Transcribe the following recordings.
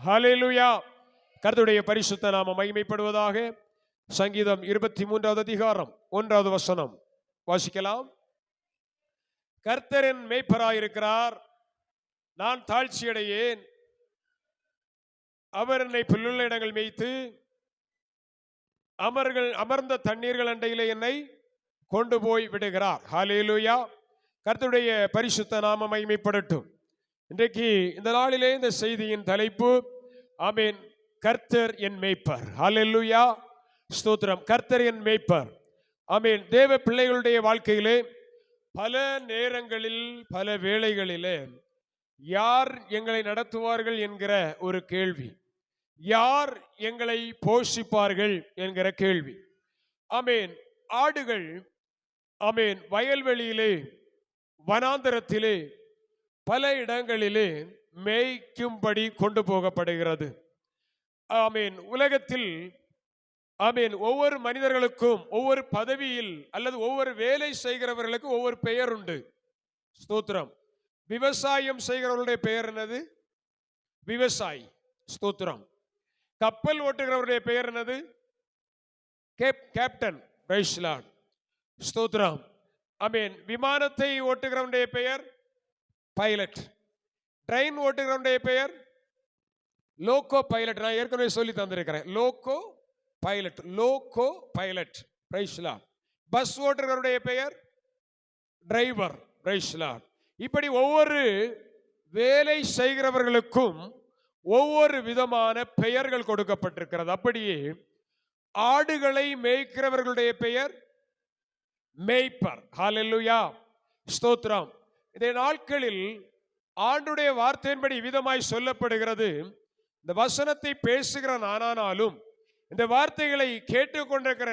ஹல்லேலூயா. கர்த்தருடைய பரிசுத்த நாமம் மகிமைப்படுவதாக. சங்கீதம் 23வது அதிகாரம் 1வது வசனம் வாசிக்கலாம். கர்த்தர் என் மேய்ப்பராயிருக்கிறார், நான் தாழ்ச்சியடையேன். அவர் என்னை புல்லுள்ள இடங்கள் மேய்த்து அமர்ந்த தண்ணீர்கள் அண்டையிலே என்னை கொண்டு போய் விடுகிறார். ஹல்லேலூயா. கர்த்தருடைய பரிசுத்த நாமம் மகிமைப்படட்டும். இன்றைக்கு இந்த நாளிலே இந்த செய்தியின் தலைப்பு ஆமென், கர்த்தர் என் மேய்ப்பர். ஹல்லேலூயா, ஸ்தோத்திரம். கர்த்தர் என் மேய்ப்பர். ஆமென். தேவ பிள்ளைகளுடைய வாழ்க்கையிலே பல நேரங்களில் பல வேளைகளிலே யார் எங்களை நடத்துவார்கள் என்கிற ஒரு கேள்வி, யார் எங்களை போஷிப்பார்கள் என்கிற கேள்வி. ஆமென். ஆடுகள் ஆமென் வயல்வெளியிலே வனாந்தரத்திலே பல இடங்களிலே மேய்க்கும்படி கொண்டு போகப்படுகிறது. ஆமென். உலகத்தில் ஆமென் ஒவ்வொரு மனிதர்களுக்கும் ஒவ்வொரு பதவியில் அல்லது ஒவ்வொரு வேலை செய்கிறவர்களுக்கும் ஒவ்வொரு பெயர் உண்டு. ஸ்தோத்திரம். விவசாயம் செய்கிறவருடைய பெயர் என்னது? விவசாயி. ஸ்தோத்திரம். கப்பல் ஓட்டுகிறவருடைய பெயர் என்னது? கேப்டன். Price the Lord. ஸ்தோத்திரம். ஆமென். விமானத்தை ஓட்டுகிறவருடைய பெயர் பைலட். ட்ரெயின் ஓட்டுகிறவருடைய பெயர் லோகோ பைலட். நான் ஏற்கனவே சொல்லி தந்திருக்கிறேன். Loco pilot. Loco pilot. Praise the lord. Bus ஓட்டுகிறவருடைய பெயர் டிரைவர். Price the Lord. இப்படி ஒவ்வொரு வேலை செய்கிறவர்களுக்கும் ஒவ்வொரு விதமான பெயர்கள் கொடுக்கப்பட்டிருக்கிறது. அப்படியே ஆடுகளை மேய்க்கிறவர்களுடைய பெயர் மேய்ப்பர். ஹல்லேலூயா, ஸ்தோத்திரம். இந்த நாட்களில் ஆண்டுடைய வார்த்தையின்படி விதமாய் சொல்லப்படுகிறது. இந்த வசனத்தை பேசுகிற நானானாலும் இந்த வார்த்தைகளை கேட்டுக்கொண்டிருக்கிற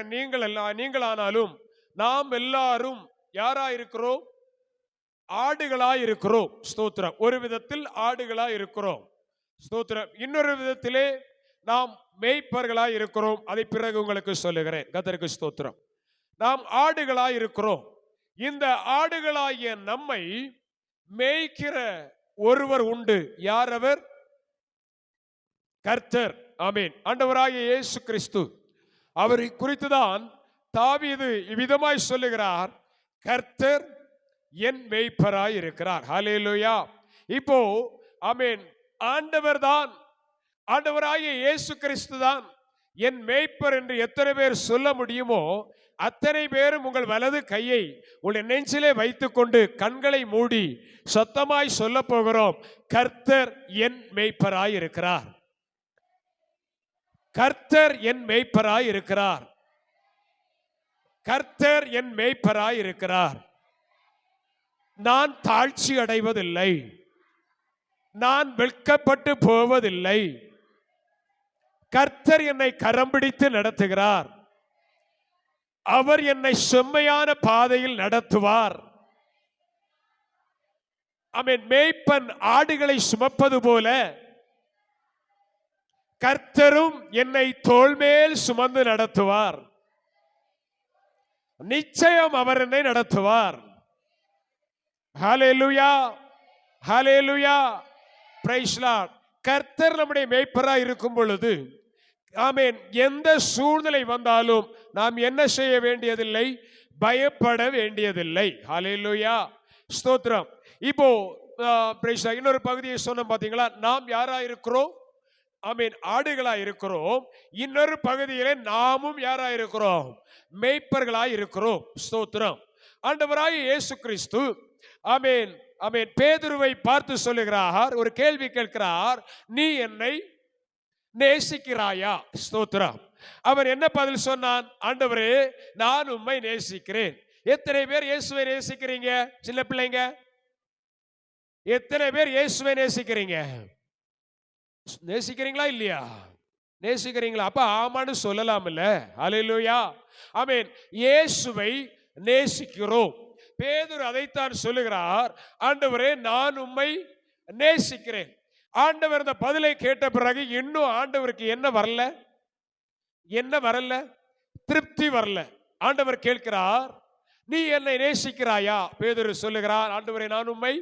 நீங்களானாலும் நாம் எல்லாரும் யாராயிருக்கிறோம்? ஆடுகளாயிருக்கிறோம். ஸ்தோத்திரம். ஒரு விதத்தில் ஆடுகளாயிருக்கிறோம். ஸ்தோத்திரம். இன்னொரு விதத்திலே நாம் மேய்ப்பர்களாய் இருக்கிறோம். அதை பிறகு உங்களுக்கு சொல்லுகிறேன். கர்த்தருக்கு ஸ்தோத்திரம். நாம் ஆடுகளாய் இருக்கிறோம். இந்த ஆடுகளாகிய நம்மை மேய்க்கிற ஒருவர் உண்டு. யார் அவர்? கர்த்தர். ஆமென். ஆண்டவராகிய இயேசு கிறிஸ்து. அவரை குறித்துதான் தாவீது இவ்விதமாய் சொல்லுகிறார், கர்த்தர் என் மேய்ப்பராய் இருக்கிறார். ஹல்லேலூயா. இப்போ ஆமென், ஆண்டவர் தான், ஆண்டவராகிய இயேசு கிறிஸ்து தான் என் மேய்ப்பர் என்று எத்தனை பேர் சொல்ல முடியுமோ அத்தனை பேரும் உங்கள் வலது கையை உங்கள் நெஞ்சிலே வைத்துக்கொண்டு கண்களை மூடி சத்தமாய் சொல்ல போகிறோம், கர்த்தர் என் மேய்ப்பராய் இருக்கிறார். கர்த்தர் என் மேய்ப்பராய் இருக்கிறார். கர்த்தர் என் மேய்ப்பராய் இருக்கிறார். நான் தாழ்ச்சி அடைவதில்லை. நான் வெட்கப்பட்டு போவதில்லை. கர்த்தர் என்னை கரம் பிடித்து நடத்துகிறார். அவர் என்னை செம்மையான பாதையில் நடத்துவார். ஆமென். மேய்ப்பன் ஆடுகளை சுமப்பது போல கர்த்தரும் என்னை தோள் மேல் சுமந்து நடத்துவார். நிச்சயம் அவர் என்னை நடத்துவார். ஹல்லேலூயா, ஹல்லேலூயா, பிரைஸ் தி லார்ட். கர்த்தர் நம்முடைய மேய்ப்பராய் இருக்கும் பொழுது ஆமென், எந்த சூழ்நிலை வந்தாலும் நாம் என்ன செய்ய வேண்டியதில்லை? பயப்பட வேண்டியதில்லை. ஹல்லேலூயா, ஸ்தோத்திரம். இப்போ பிரைஸ் தி லார்ட். இன்னொரு பகுதியை சொன்னோம் பாத்தீங்களா? நாம் யாரா இருக்கிறோம்? ஆமென், ஆடுகளா இருக்கிறோம். இன்னொரு பகுதியிலே நாமும் யாரா இருக்கிறோம்? மேய்ப்பர்களாய் இருக்கிறோம். ஸ்தோத்திரம். ஆண்டவராகிய இயேசு கிறிஸ்து ஆமென், ஆமென், பேதுருவை பார்த்து சொல்லுகிறார், ஒரு கேள்வி கேட்கிறார், நீ என்னை நேசிக்கிறாயா? ஸ்தோத்திரம். அவர் என்ன பதில் சொன்னான்? ஆண்டவரே, நான் உம்மை நேசிக்கிறேன். எத்தனை பேர் இயேசுவை நேசிக்கிறீங்க? சின்ன பிள்ளைங்க, எத்தனை பேர் இயேசுவை நேசிக்கிறீங்க? நேசிக்கிறீங்களா இல்லையா? நேசிக்கிறீங்களா? அப்ப ஆமான்னு சொல்லலாம் இல்ல? ஹல்லேலூயா, ஆமென். இயேசுவை நேசிக்கிறோம். பேதுரு அதைத்தான் சொல்லுகிறார், ஆண்டவரே, நான் உம்மை நேசிக்கிறேன். ஆண்டவர் இந்த பதிலை கேட்ட பிறகு இன்னும் ஆண்டவருக்கு என்ன வரல? என்ன வரல? திருப்தி வரல. ஆண்டவர் கேட்கிறார், நீ என்னை நேசிக்கிறாயா? பேதுரு சொல்லுகிறார், ஆண்டவரே, நான் உம்மை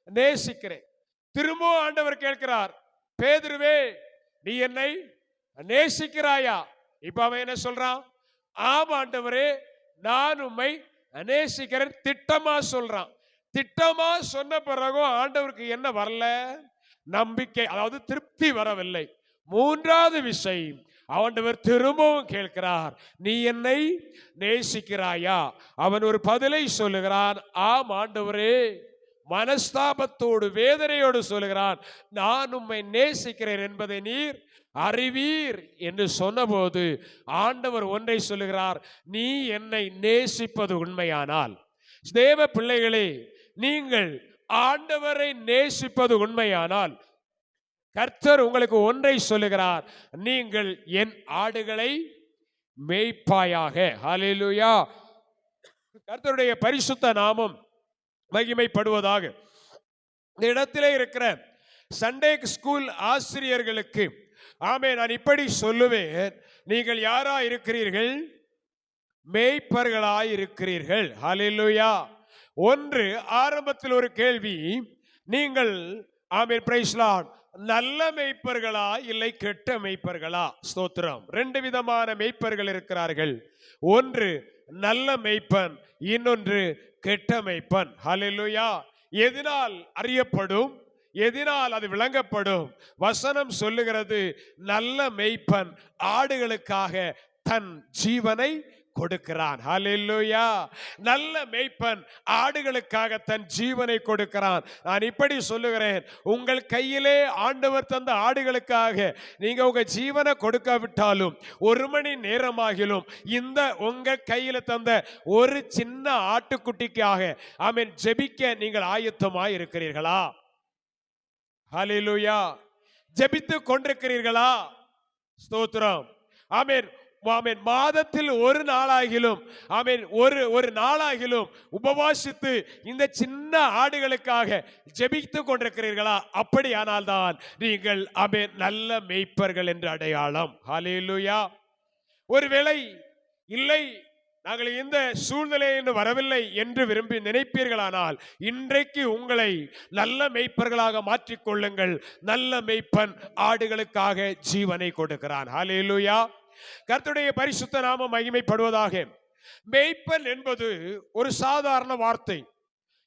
நேசிக்கிறேன். திரும்பவும் ஆண்டவர் கேட்கிறார், பேதுருவே, நீ என்னை நேசிக்கிறாயா? இப்ப அவன் என்ன சொல்றான்? ஆம் ஆண்டவரே, நான் உம்மை நேசிக்கிறேன் திட்டமா சொல்றான். திட்டமா சொன்ன பிறகும் ஆண்டவருக்கு என்ன வரல? நம்பிக்கை, அதாவது திருப்தி வரவில்லை. மூன்றாவது விஷயம், ஆண்டவர் திரும்பவும் கேட்கிறார், நீ என்னை நேசிக்கிறாயா? அவன் ஒரு பதிலை சொல்லுகிறான், ஆம் ஆண்டவரே. மனஸ்தாபத்தோடு வேதனையோடு சொல்லுகிறான், நான் உம்மை நேசிக்கிறேன் என்பதை நீர் அறிவீர் என்று சொன்னபோது ஆண்டவர் ஒன்றை சொல்லுகிறார், நீ என்னை நேசிப்பது உண்மையானால், தேவ பிள்ளைகளே, நீங்கள் ஆண்டவரை நேசிப்பது உண்மையானால் கர்த்தர் உங்களுக்கு ஒன்றை சொல்லுகிறார், நீங்கள் என் ஆடுகளை மேய்ப்பாயாக. ஹல்லேலூயா. கர்த்தருடைய பரிசுத்த நாமம் மகிமைப்படுவதாக. இந்த இடத்திலே இருக்கிற சண்டே ஸ்கூல் ஆசிரியர்களுக்கு ஆமென், நான் இப்படி சொல்லுவேன், நீங்கள் யாரா இருக்கிறீர்கள்? மேய்ப்பர்களாய் இருக்கிறீர்கள். ஹல்லேலூயா. ஒன்று, ஆரம்பத்தில் ஒரு கேள்வி, நீங்கள் ஆமென் பிரைஸ் லார்ட் நல்ல மேய்ப்பர்களா இல்லை கெட்ட மேய்ப்பர்களா? ஸ்தோத்திரம். ரெண்டு விதமான மேய்ப்பர்கள் இருக்கிறார்கள். ஒன்று நல்ல மேய்ப்பன், இன்னொன்று கெட்ட மேய்ப்பன். ஹல்லேலூயா. எதனால் அறியப்படும்? எதனால் அது விளங்கப்படும்? வசனம் சொல்லுகிறது, நல்ல மேய்ப்பன் ஆடுகளுக்காக தன் ஜீவனை கொடுக்கிறான். ஹல்லேலூயா. நல்ல மேய்ப்பன் ஆடுகளுக்காக தன் ஜீவனை கொடுக்கிறான். நான் இப்படி சொல்லுகிறேன், உங்கள் கையிலே ஆண்டவர் தந்த ஆடுகளுக்காக நீங்க உங்க ஜீவனை கொடுக்காவிட்டாலும் ஒரு மணி நேரமாகிலும் இந்த உங்க கையில தந்த ஒரு சின்ன ஆட்டுக்குட்டிக்காக ஆமென் ஜெபிக்க நீங்கள் ஆயத்தமாய் இருக்கிறீர்களா? ஹல்லேலூயா. ஜெபித்துக் கொண்டிருக்கிறீர்களா? ஸ்தோத்திரம். ஆமென். ஆமென். மாதத்தில் ஒரு நாளாகிலும் ஆமென் ஒரு நாளாகிலும் உபவாசித்து இந்த சின்ன ஆடுகளுக்காக ஜெபித்துக் கொண்டிருக்கிறீர்களா? அப்படியானால் தான் நீங்கள் ஆமென் நல்ல மேய்ப்பர்கள் என்று அடையாளம். ஹல்லேலூயா. ஒருவேளை இல்லை, நாங்கள் இந்த சூழ்நிலை என்று வரவில்லை என்று விரும்பி நினைப்பீர்களானால் இன்றைக்கு உங்களை நல்ல மேய்ப்பர்களாக மாற்றிக்கொள்ளுங்கள். நல்ல மேய்ப்பன் ஆடுகளுக்காக ஜீவனை கொடுக்கிறான். ஹல்லேலூயா. கர்த்தருடைய பரிசுத்த நாமம் மகிமைப்படுவதாக. மேய்ப்பன் என்பது ஒரு சாதாரண வார்த்தை.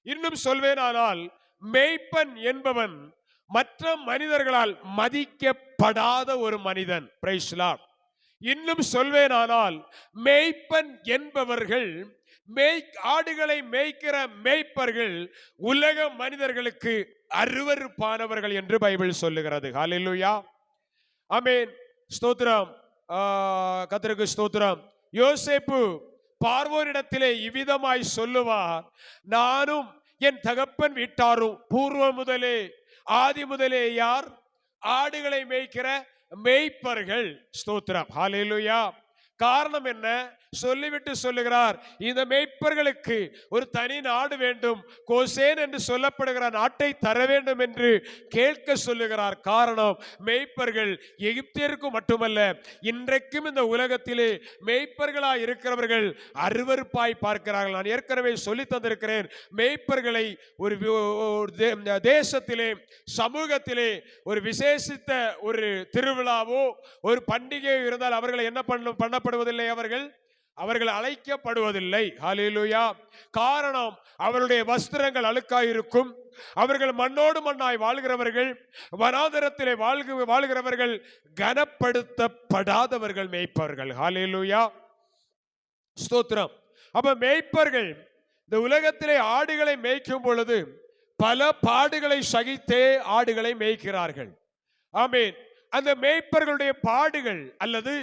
இன்னும் சொல்வேனானால், மேய்ப்பன் என்பவன் மற்ற மனிதர்களால் மதிக்கப்படாத ஒரு மனிதன். Praise Lord. இன்னும் சொல்வேனானால், மேய்ப்பன் என்பவர்கள் ஆடுகளை மேய்க்கிற மேய்ப்பர்கள் உலக மனிதர்களுக்கு அருவருப்பானவர்கள் என்று பைபிள் சொல்லுகிறது. ஹல்லேலூயா. ஆமென். ஸ்தோத்திரம். கர்த்தருக்கு ஸ்தோத்திரம். யோசேப்பு பார்வோனிடத்திலே இவ்விதமாய் சொல்லுவார், நானும் என் தகப்பன் வீட்டாரும் பூர்வ முதலே ஆதி முதலே யார்? ஆடுகளை மேய்க்கிற மேய்ப்பர்கள். ஸ்தோத்திரம். ஹல்லேலூயா. காரணம் என்ன? சொல்லிவிட்டு சொல்லுகிறார், இந்த மேய்ப்பர்களுக்கு ஒரு தனி நாடு வேண்டும், கோசேன் என்று சொல்லப்படுகிற நாட்டை தர வேண்டும் என்று கேட்க சொல்லுகிறார். காரணம், மேய்ப்பர்கள் எகிப்தியருக்கு மட்டுமல்ல, இன்றைக்கும் இந்த உலகத்திலே மேய்ப்பர்களாய் இருக்கிறவர்கள் அருவருப்பாய் பார்க்கிறார்கள். நான் ஏற்கனவே சொல்லி தந்திருக்கிறேன், மேய்ப்பர்களை ஒரு தேசத்திலே சமூகத்திலே ஒரு விசேஷித்த ஒரு திருவிழாவோ ஒரு பண்டிகை இருந்தால் அவர்களை என்ன பண்ணப்படுவதில்லை, அவர்கள் அழைக்கப்படுவதில்லை. ஹல்லேலூயா. காரணம், அவருடைய வஸ்திரங்கள் அழுக்காயிருக்கும். அவர்கள் மண்ணோடு மண்ணாய் வாழ்கிறவர்கள், வனாந்தரத்திலே வாழ்கிறவர்கள், கனப்படுத்தப்படாதவர்கள் மேய்ப்பவர்கள். ஹல்லேலூயா. ஸ்தோத்திரம். அப்ப மேய்ப்பர்கள் இந்த உலகத்திலே ஆடுகளை மேய்க்கும் பொழுது பல பாடுகளை சகித்தே ஆடுகளை மேய்க்கிறார்கள். ஆமென். அந்த மேய்ப்பர்களுடைய பாடுகள் அல்லது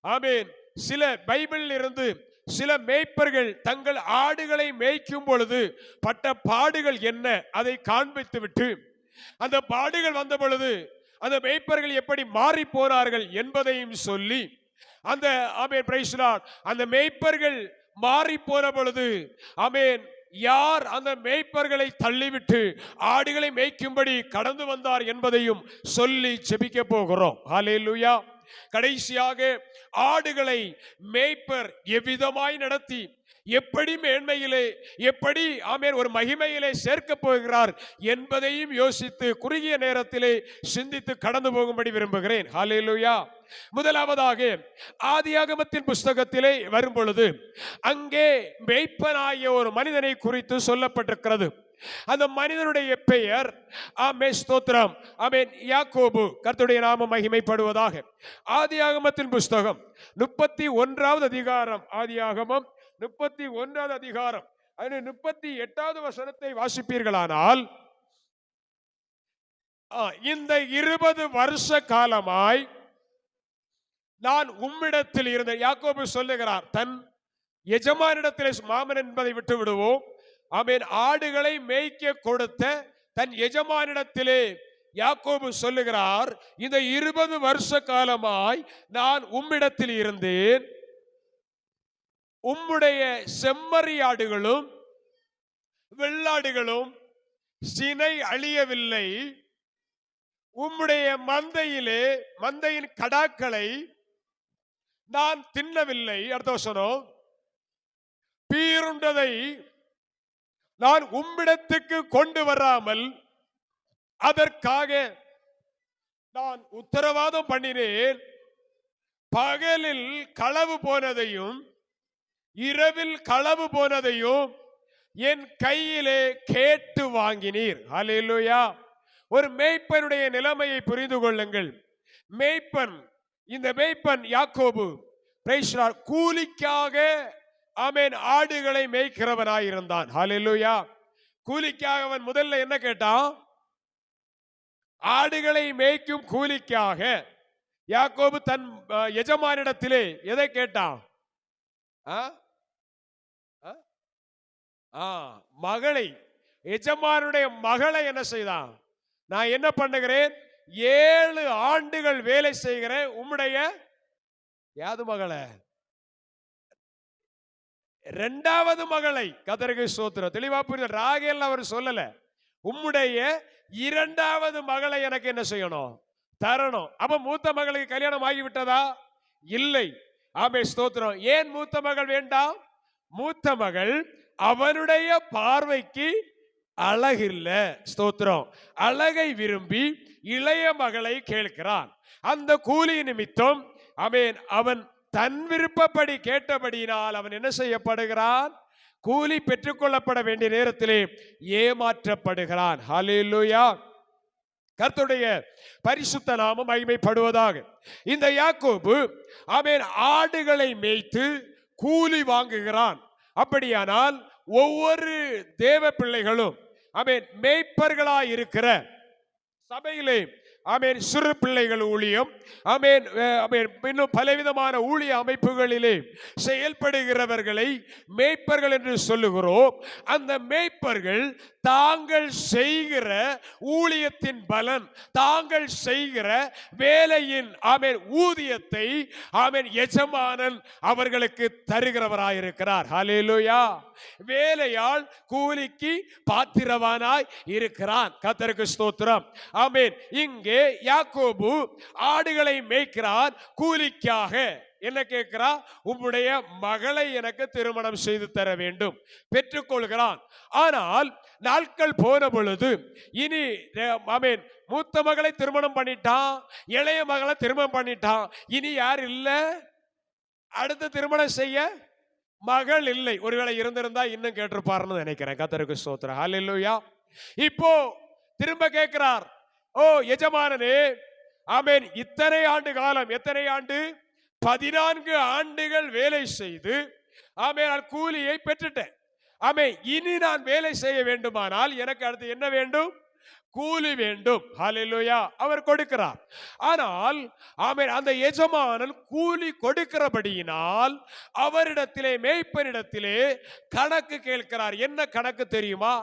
ஆமென் சில பைபிளில் இருந்து சில மேய்ப்பர்கள் தங்கள் ஆடுகளை மேய்க்கும் பொழுது பட்ட பாடுகள் என்ன அதை காண்பித்து விட்டு அந்த பாடுகள் வந்த பொழுது அந்த மேய்ப்பர்கள் எப்படி மாறி போனார்கள் என்பதையும் சொல்லி அந்த ஆமென் பிரைஸ் லார்ட் அந்த மேய்ப்பர்கள் மாறி போன பொழுது ஆமென் யார் அந்த மேய்ப்பர்களை தள்ளிவிட்டு ஆடுகளை மேய்க்கும்படி கடந்து வந்தார் என்பதையும் சொல்லி ஜெபிக்க போகிறோம். ஹல்லேலூயா. கடைசியாக ஆடுகளை மேய்ப்பர் எவ்விதமாய் நடத்தி எப்படி மேன்மையிலே, எப்படி ஆமென் ஒரு மகிமையிலே சேர்க்க போகிறார் என்பதையும் யோசித்து குறுகிய நேரத்திலே சிந்தித்து கடந்து போகும்படி விரும்புகிறேன். ஹல்லேலூயா. முதலாவதாக ஆதியாகமத்தின் புஸ்தகத்திலே வரும் பொழுது அங்கே மேய்ப்பனாகிய ஒரு மனிதனை குறித்து சொல்லப்பட்டிருக்கிறது. அந்த மனிதனுடைய பெயர் ஆமென் ஸ்தோத்திரம் ஆமென் யாக்கோபு. கர்த்தருடைய நாமம் மகிமைப்படுவதாக. ஆதியாகமத்தின் புஸ்தகம் 31வது அதிகாரம், ஆதியாகமம் 31வது அதிகாரம் 38வது வசனத்தை வாசிப்பீர்களானால், இந்த 20 வருஷ காலமாய் நான் உம்மிடத்தில் இருந்த யாக்கோபு சொல்லுகிறார். தன் எஜமானிடத்திலே மாமன் என்பதை விட்டு விடுவோம். ஆமென். ஆடுகளை மேய்க்க கொடுத்த தன் எஜமானிடத்திலே யாக்கோபு சொல்லுகிறார், இந்த 20 வருஷ காலமாய் நான் உம்மிடத்தில் இருந்தேன். உம்முடைய செம்மறியாடுகளும் வெள்ளாடுகளும் சினை அழியவில்லை. உம்முடைய மந்தையின் கடாக்களை நான் தின்னவில்லை. அடுத்த வசனம், பீருண்டதை நான் உம்மிடத்துக்கு கொண்டு வராமல் அதற்காக நான் உத்தரவாதம் பண்ணினேன். பகலில் களவு போனதையும் இரவில் களவு போனதையும் என் கையிலே கேட்டு வாங்கினீர். ஹல்லேலூயா. ஒரு மேய்ப்பனுடைய நிலைமையை புரிந்து கொள்ளுங்கள். இந்த மேய்ப்பன் யாக்கோபு கூலிக்காக ஆமென் ஆடுகளை மேய்க்கிறவனாயிருந்தான். ஹல்லேலூயா. கூலிக்காக அவன் முதல்ல என்ன கேட்டான்? ஆடுகளை மேய்க்கும் கூலிக்காக யாக்கோபு தன் எஜமானிடத்திலே எதை கேட்டான்? மகளை, எஜமானுடைய மகளை என்ன செய்தான்? நான் என்ன பண்ணுகிறேன்? 7 ஆண்டுகள் வேலை செய்கிறேன். உம்முடைய யாது மகளை? 2வது மகளை. கர்த்தருக்கு ஸ்தோத்திரம். தெளிவா புரியுது. ராகேல் அவர் சொல்லல, உம்முடைய 2வது மகளை எனக்கு என்ன செய்யணும்? தரணும். அப்ப மூத்த மகளுக்கு கல்யாணம் ஆகிவிட்டதா? இல்லை. ஆமென் ஸ்தோத்திரம். ஏன் மூத்த மகள் வேண்டாம்? மூத்த மகள் அவனுடைய பார்வைக்கு அழகில்ல. ஸ்தோத்திரம். அழகை விரும்பி இளைய மகளை கேட்கிறான். அந்த கூலி நிமித்தம் ஆமென் அவன் தன் விருப்பப்படி கேட்டபடியினால் அவன் என்ன செய்யப்படுகிறான்? கூலி பெற்றுக்கொள்ளப்பட வேண்டிய நேரத்திலே ஏமாற்றப்படுகிறான். ஹல்லேலூயா. கர்த்தருடைய பரிசுத்த நாமம் மகிமைப்படுவதாக. இந்த யாக்கோபு ஆமென் ஆடுகளை மேய்த்து கூலி வாங்குகிறான். அப்படியானால் ஒவ்வொரு தேவ பிள்ளைகளும் ஆமென் மேய்ப்பர்களாய் இருக்கிற சபையிலே ஆமென் சிறு பிள்ளைகள் ஊழியம், ஆமென் இன்னும் பலவிதமான ஊழிய அமைப்புகளிலே செயல்படுகிறவர்களை மேய்ப்பர்கள் என்று சொல்லுகிறோம். அந்த மேய்ப்பர்கள் தாங்கள் செய்கிற ஊழியத்தின் பலன், தாங்கள் செய்கிற வேலையின் ஆமென் ஊதியத்தை ஆமென் எஜமானன் அவர்களுக்கு தருகிறவராயிருக்கிறார். ஹல்லேலூயா. வேலையால் கூலிக்கு பாத்திரவானாய் இருக்கிறான். கர்த்தருக்கு ஸ்தோத்திரம். ஆமென். இங்கே யாக்கோபு ஆடுகளை மேய்க்கிறான். கூலிக்காக என்ன கேட்கிறா? உம்முடைய மகளை எனக்கு திருமணம் செய்து தர வேண்டும். பெற்றுக்கொள்கிறான். ஆனால் நாட்கள் போன பொழுது இனி ஆமென் மூத்த மகளை திருமணம் பண்ணிட்டான், இளைய மகளை திருமணம் பண்ணிட்டான். இனி யார் இல்ல? அடுத்து திருமணம் செய்ய மகள் இல்லை. ஒருவேளை இருந்திருந்தா இன்னும் கேட்டிருப்பாருன்னு நினைக்கிறேன். கர்த்தருக்கு ஸ்தோத்திரம். ஹல்லேலூயா. இப்போ திரும்ப கேட்கிறார், ஓ எஜமானனே, ஆமென் இத்தனை ஆண்டு காலம், எத்தனை ஆண்டு? 14 ஆண்டுகள் வேலை செய்து ஆமென் நான் கூலியை பெற்றுட்டேன். ஆமென் இனி நான் வேலை செய்ய வேண்டுமானால் எனக்கு அடுத்து என்ன வேண்டும்? கூலி வேண்டும். ஹல்லேலூயா. அவர் கொடுக்கிறார். ஆனால் ஆமென் அந்த எஜமானன் கூலி கொடுக்கிறபடியினால் அவரிடத்திலே மேய்ப்பனிடத்திலே கணக்கு கேட்கிறார். என்ன கணக்கு தெரியுமா?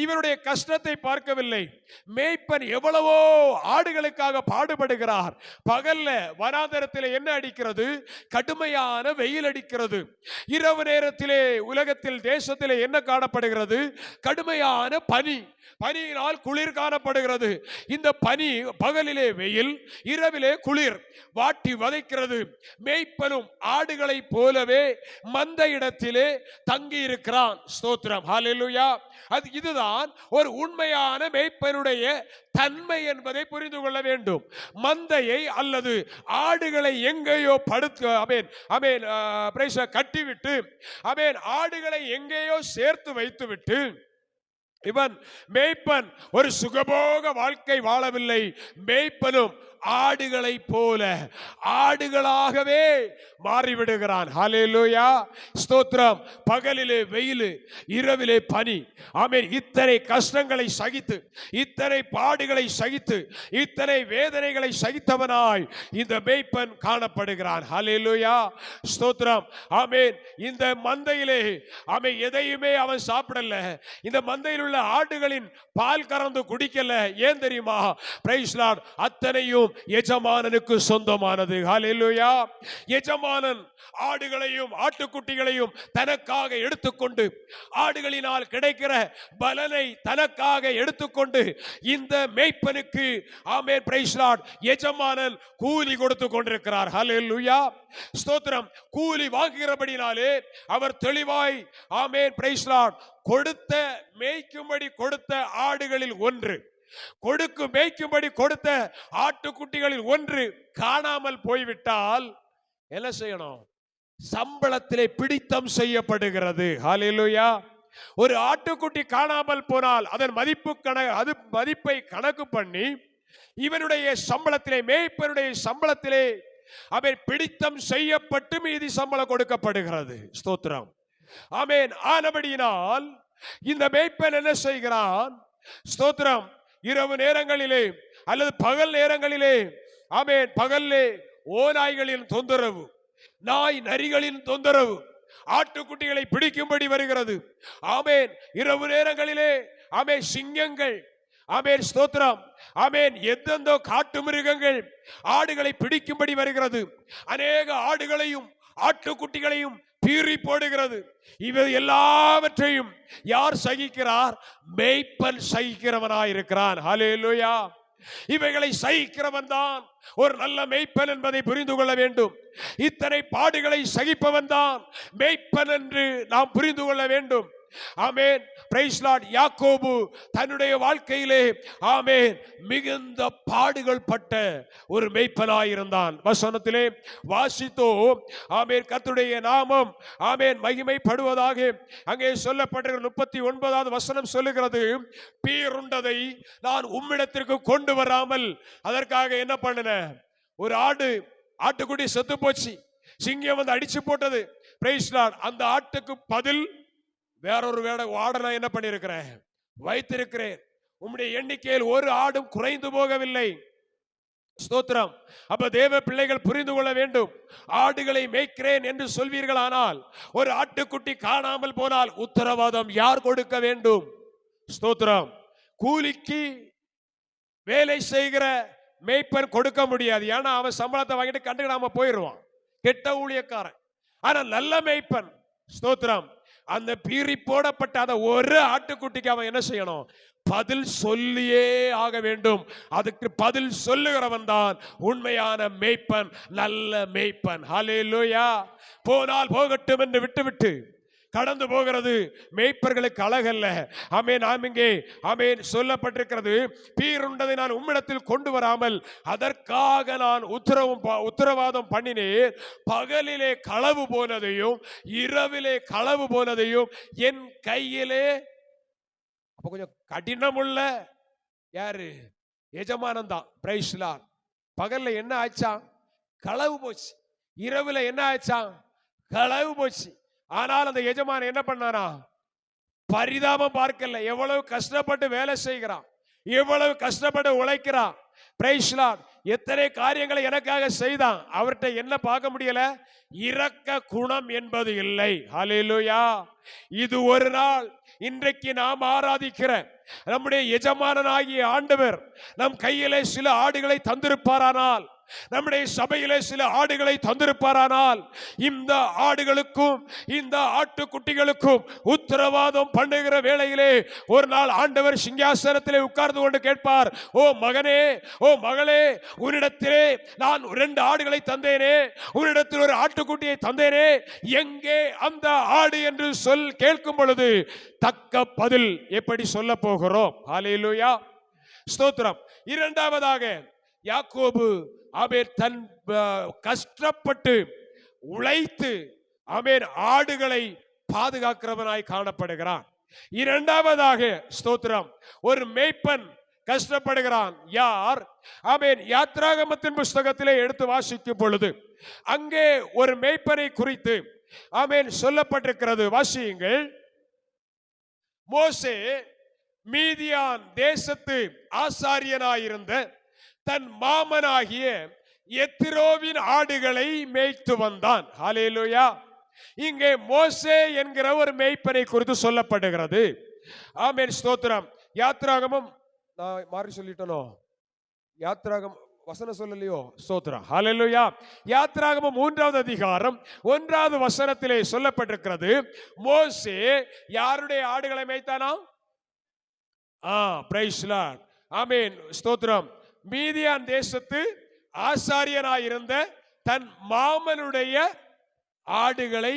இவருடைய கஷ்டத்தை பார்க்கவில்லை. மேய்ப்பன் எவ்வளவோ ஆடுகளுக்காக பாடுபடுகிறார். பகல்ல வனாந்தரத்திலே என்ன அடிக்கிறது? கடுமையான வெயில் அடிக்கிறது. இரவு நேரத்திலே உலகத்தில் தேசத்திலே என்ன காணப்படுகிறது? கடுமையான பனி. பனியினால் குளிர் காண காணப்படுகிறது. இந்த பனி பகலிலே வெயில், இரவிலே குளிர், வாட்டி வதைக்கிறது. மேய்ப்பனும் ஆடுகளை போலவே மந்த இடத்திலே தங்கி இருக்கிறான். ஸ்தோத்திரம், ஹல்லேலூயா. இதுதான் ஒரு உண்மையான மேய்ப்பனுடைய தன்மை என்பதை புரிந்து கொள்ள வேண்டும். மந்தையை அல்லது ஆடுகளை எங்கேயோ கட்டிவிட்டு ஆடுகளை எங்கேயோ சேர்த்து வைத்துவிட்டு இவன் மேய்ப்பன் ஒரு சுகபோக வாழ்க்கை வாழவில்லை. மேய்ப்பனும் ஆடுகளை போல ஆடுகளாகவே மாறிவிடுகிறான். ஹல்லேலூயா, ஸ்தோத்திரம். பகலிலே வெயில், இரவிலே பனி. ஆமென். இத்தனை கஷ்டங்களை சகித்து, இத்தனை பாடுகளை சகித்து, இத்தனை வேதனைகளை சகித்தவனாய் இந்த மேய்ப்பன் காணப்படுகிறான். ஹல்லேலூயா, ஸ்தோத்திரம். ஆமென். இந்த மந்தையிலே எதையுமே அவன் சாப்பிடல. இந்த மந்தையில் உள்ள ஆடுகளின் பால் கறந்து குடிக்கல. ஏன் தெரியுமா? Praise Lord. அத்தனையும் எஜமானனுக்கு சொந்தமானது. ஹல்லேலூயா. எஜமானன் ஆடுகளையும் ஆட்டுக்குட்டிகளையும் தனக்காக எடுத்துக்கொண்டு, ஆடுகளினால் கிடைக்கிற பலனை தனக்காக எடுத்துக்கொண்டு இந்த மேய்ப்பனுக்கு ஆமென் பிரைஸ் லார்ட் எஜமானன் கூலி கொடுத்து கொண்டிருக்கிறார். ஹல்லேலூயா, ஸ்தோத்திரம். கூலி வாங்குகிறபடினாலே அவர் தெளிவாய் ஆமென் பிரைஸ் லார்ட் கொடுத்த மேய்க்கும்படி கொடுத்த ஆடுகளில் ஒன்று, மேய்க்கும்படி கொடுத்த ஆட்டுக்குட்டிகளில் ஒன்று காணாமல் போய்விட்டால் என்ன செய்யணும்? சம்பளத்திலே பிடித்தம் செய்யப்படுகிறது. ஹல்லேலூயா. ஒரு ஆட்டுக்குட்டி காணாமல் போனால் அதன் மதிப்பை கணக்கு பண்ணி இவனுடைய சம்பளத்திலே, மேய்ப்பனுடைய சம்பளத்திலே அவன் பிடித்தம் செய்யப்பட்டு மீதி சம்பளம் கொடுக்கப்படுகிறது. ஸ்தோத்திரம், ஆமென். ஆனபடியினால் இந்த மேய்ப்பன் என்ன செய்கிறான்? ஸ்தோத்திரம். இரவு நேரங்களிலே அல்லது பகல் நேரங்களிலே ஆமென், பகல்லே ஓநாய்களின் தொந்தரவு, நாய் நரிகளின் தொந்தரவு ஆட்டுக்குட்டிகளை பிடிக்கும்படி வருகிறது. ஆமென். இரவு நேரங்களிலே ஆமென் சிங்கங்கள், ஆமென் ஸ்தோத்திரம், ஆமென் எந்தெந்தோ காட்டு மிருகங்கள் ஆடுகளை பிடிக்கும்படி வருகிறது. அநேக ஆடுகளையும் ஆட்டுக்குட்டிகளையும் பீறி போடுகிறது. இவை எல்லாவற்றையும் யார் சகிக்கிறார்? மேய்ப்பன் சகிக்கிறவனாயிருக்கிறான். ஹல்லேலூயா. இவைகளை சகிக்கிறவன் தான் ஒரு நல்ல மேய்ப்பன் என்பதை புரிந்து கொள்ள வேண்டும். இத்தனை பாடுகளை சகிப்பவன் தான் மேய்ப்பன் என்று நாம் புரிந்து கொள்ள வேண்டும். ஆமென், பிரைஸ் லார்ட். யாக்கோபு தன்னுடைய வாழ்க்கையிலே ஆமென் மிகுந்த பாடுகள் பட்ட ஒரு மேய்ப்பனாயிருந்தான். வசனத்திலே வாசித்தோம். ஆமென், கர்த்தருடைய நாமம் ஆமென் மகிமைப்படுவதாக. அங்கே சொல்லப்பட்டிருக்கிற 39வது வசனம் சொல்லுகிறது, பீருண்டதை நான் உம்மிடத்திற்கு கொண்டு வராமல் அதற்காக என்ன பண்ணின? ஒரு ஆட்டுக்குட்டி செத்து போச்சு, சிங்கம் வந்து அடிச்சு போட்டது. Praise Lord. அந்த ஆட்டுக்கு பதில் வேறொரு ஆடை என்ன பண்ணிருக்கிறேன்? வைத்திருக்கிறேன். உம்முடைய எண்ணிக்கையில் ஒரு ஆடும் குறைந்து போகவில்லை. ஸ்தோத்திரம். அப்ப தேவ பிள்ளைகள் புரிந்து கொள்ள வேண்டும். ஆடுகளை மேய்க்கிறேன் என்று சொல்வீர்களானால் ஒரு ஆட்டுக்குட்டி காணாமல் போனால் உத்தரவாதம் யார் கொடுக்க வேண்டும்? ஸ்தோத்திரம். கூலிக்கு வேலை செய்கிற மேய்ப்பன் கொடுக்க முடியாது. ஏன்னா அவன் சம்பளத்தை வாங்கிட்டு கண்டுக்கிடாம போயிடுவான், கெட்ட ஊழியக்காரன். ஆனா நல்ல மேய்ப்பன், ஸ்தோத்திரம், அந்த பீறி போடப்பட்ட அந்த ஒரு ஆட்டுக்குட்டிக்கு அவன் என்ன செய்யணும்? பதில் சொல்லியே ஆக வேண்டும். அதுக்கு பதில் சொல்லுகிறவன் தான் உண்மையான மேய்ப்பன், நல்ல மேய்ப்பன். ஹல்லேலூயா. போனால் போகட்டும் என்று விட்டுவிட்டு கடந்து போகிறது மேய்ப்பர்களுக்கு அழகல்ல. ஆமென். நாம் இங்கே ஆமென் சொல்லப்பட்டிருக்கிறது, பீருண்டதை நான் உம்மிடத்தில் கொண்டு வராமல் அதற்காக நான் உத்தரவாதம் பண்ணினேன். பகலிலே களவு போனதையும் இரவிலே களவு போனதையும் என் கையிலே. அப்ப கொஞ்சம் கடினமுள்ள யாரு? எஜமானன் தான். Praise Lord. பகல்ல என்ன ஆச்சான்? களவு போச்சு. இரவுல என்ன ஆச்சான்? களவு போச்சு. ஆனால் அந்த எஜமான் என்ன பண்ணானா? பரிதாபம் பார்க்கல. எவ்வளவு கஷ்டப்பட்டு வேலை செய்கிறான், எவ்வளவு கஷ்டப்பட்டு உழைக்கிறான். Price Lord. எத்தனை காரியங்களை எனக்காக செய்தான். அவர்கிட்ட என்ன பார்க்க முடியல? இரக்க குணம் என்பது இல்லை. ஹல்லேலூயா. இது ஒரு நாள் இன்றைக்கு நாம் ஆராதிக்கிற நம்முடைய எஜமானனாகிய ஆண்டவர் நம் கையிலே சில ஆடுகளை தந்திருப்பாரானால் நம்முடைய சபையிலே சில ஆடுகளை தந்திருப்பாரானால் இந்த ஆடுகளுக்கும் இந்த ஆட்டுக்குட்டிகளுக்கும் உத்தரவாதம் பண்ணுகிற வேளையிலே ஒரு நாள் ஆண்டவர் சிங்காசனத்திலே உட்கார்ந்து கொண்டு கேட்பார், ஓ மகனே, ஓ மகளே, உன்னிடத்திலே நான் 2 ஆடுகளை தந்தேனே, உன்னிடத்தில் ஒரு ஆட்டுக்குட்டியை தந்தேனே, எங்கே அந்த ஆடு என்று கேட்கும் பொழுது தக்க பதில் எப்படி சொல்ல போகிறோம்? ஹல்லேலூயா, ஸ்தோத்திரம். இரண்டாவதாக யாக்கோபு தன் கஷ்டப்பட்டு உழைத்து ஆடுகளை பாதுகாக்கிறவனாய் காணப்படுகிறான். இரண்டாவதாக ஸ்தோத்திரம், ஒரு மேய்ப்பன் கஷ்டப்படுகிறான். யார்? யாத்ராகமத்தின் புஸ்தகத்திலே எடுத்து வாசிக்கும் பொழுது அங்கே ஒரு மேய்ப்பனை குறித்து சொல்லப்பட்டிருக்கிறது. வாசியுங்கள். மோசே மீதியான் தேசத்து ஆசாரியனாயிருந்த தன் மாமனாகிய எத்திரோவின் ஆடுகளை மேய்த்து வந்தான். ஹல்லேலூயா. இங்கே மோசே என்கிற ஒரு மேய்ப்பனை குறித்து சொல்லப்படுகிறது. ஆமென், ஸ்தோத்திரம். யாத்ராகமம் நான் மாறி சொல்லிட்டனோ? யாத்ராகம் வசனம் சொல்லலையோ? ஸ்தோத்திரம், ஹல்லேலூயா. யாத்ராகமம் 3வது அதிகாரம் 1வது வசனத்திலே சொல்லப்பட்டிருக்கிறது, மோசே யாருடைய ஆடுகளை மேய்த்தானா? Price Lord. ஆமென், ஸ்தோத்திரம். மீதியான் தேசத்து ஆசாரியனாயிருந்த தன் மாமனுடைய ஆடுகளை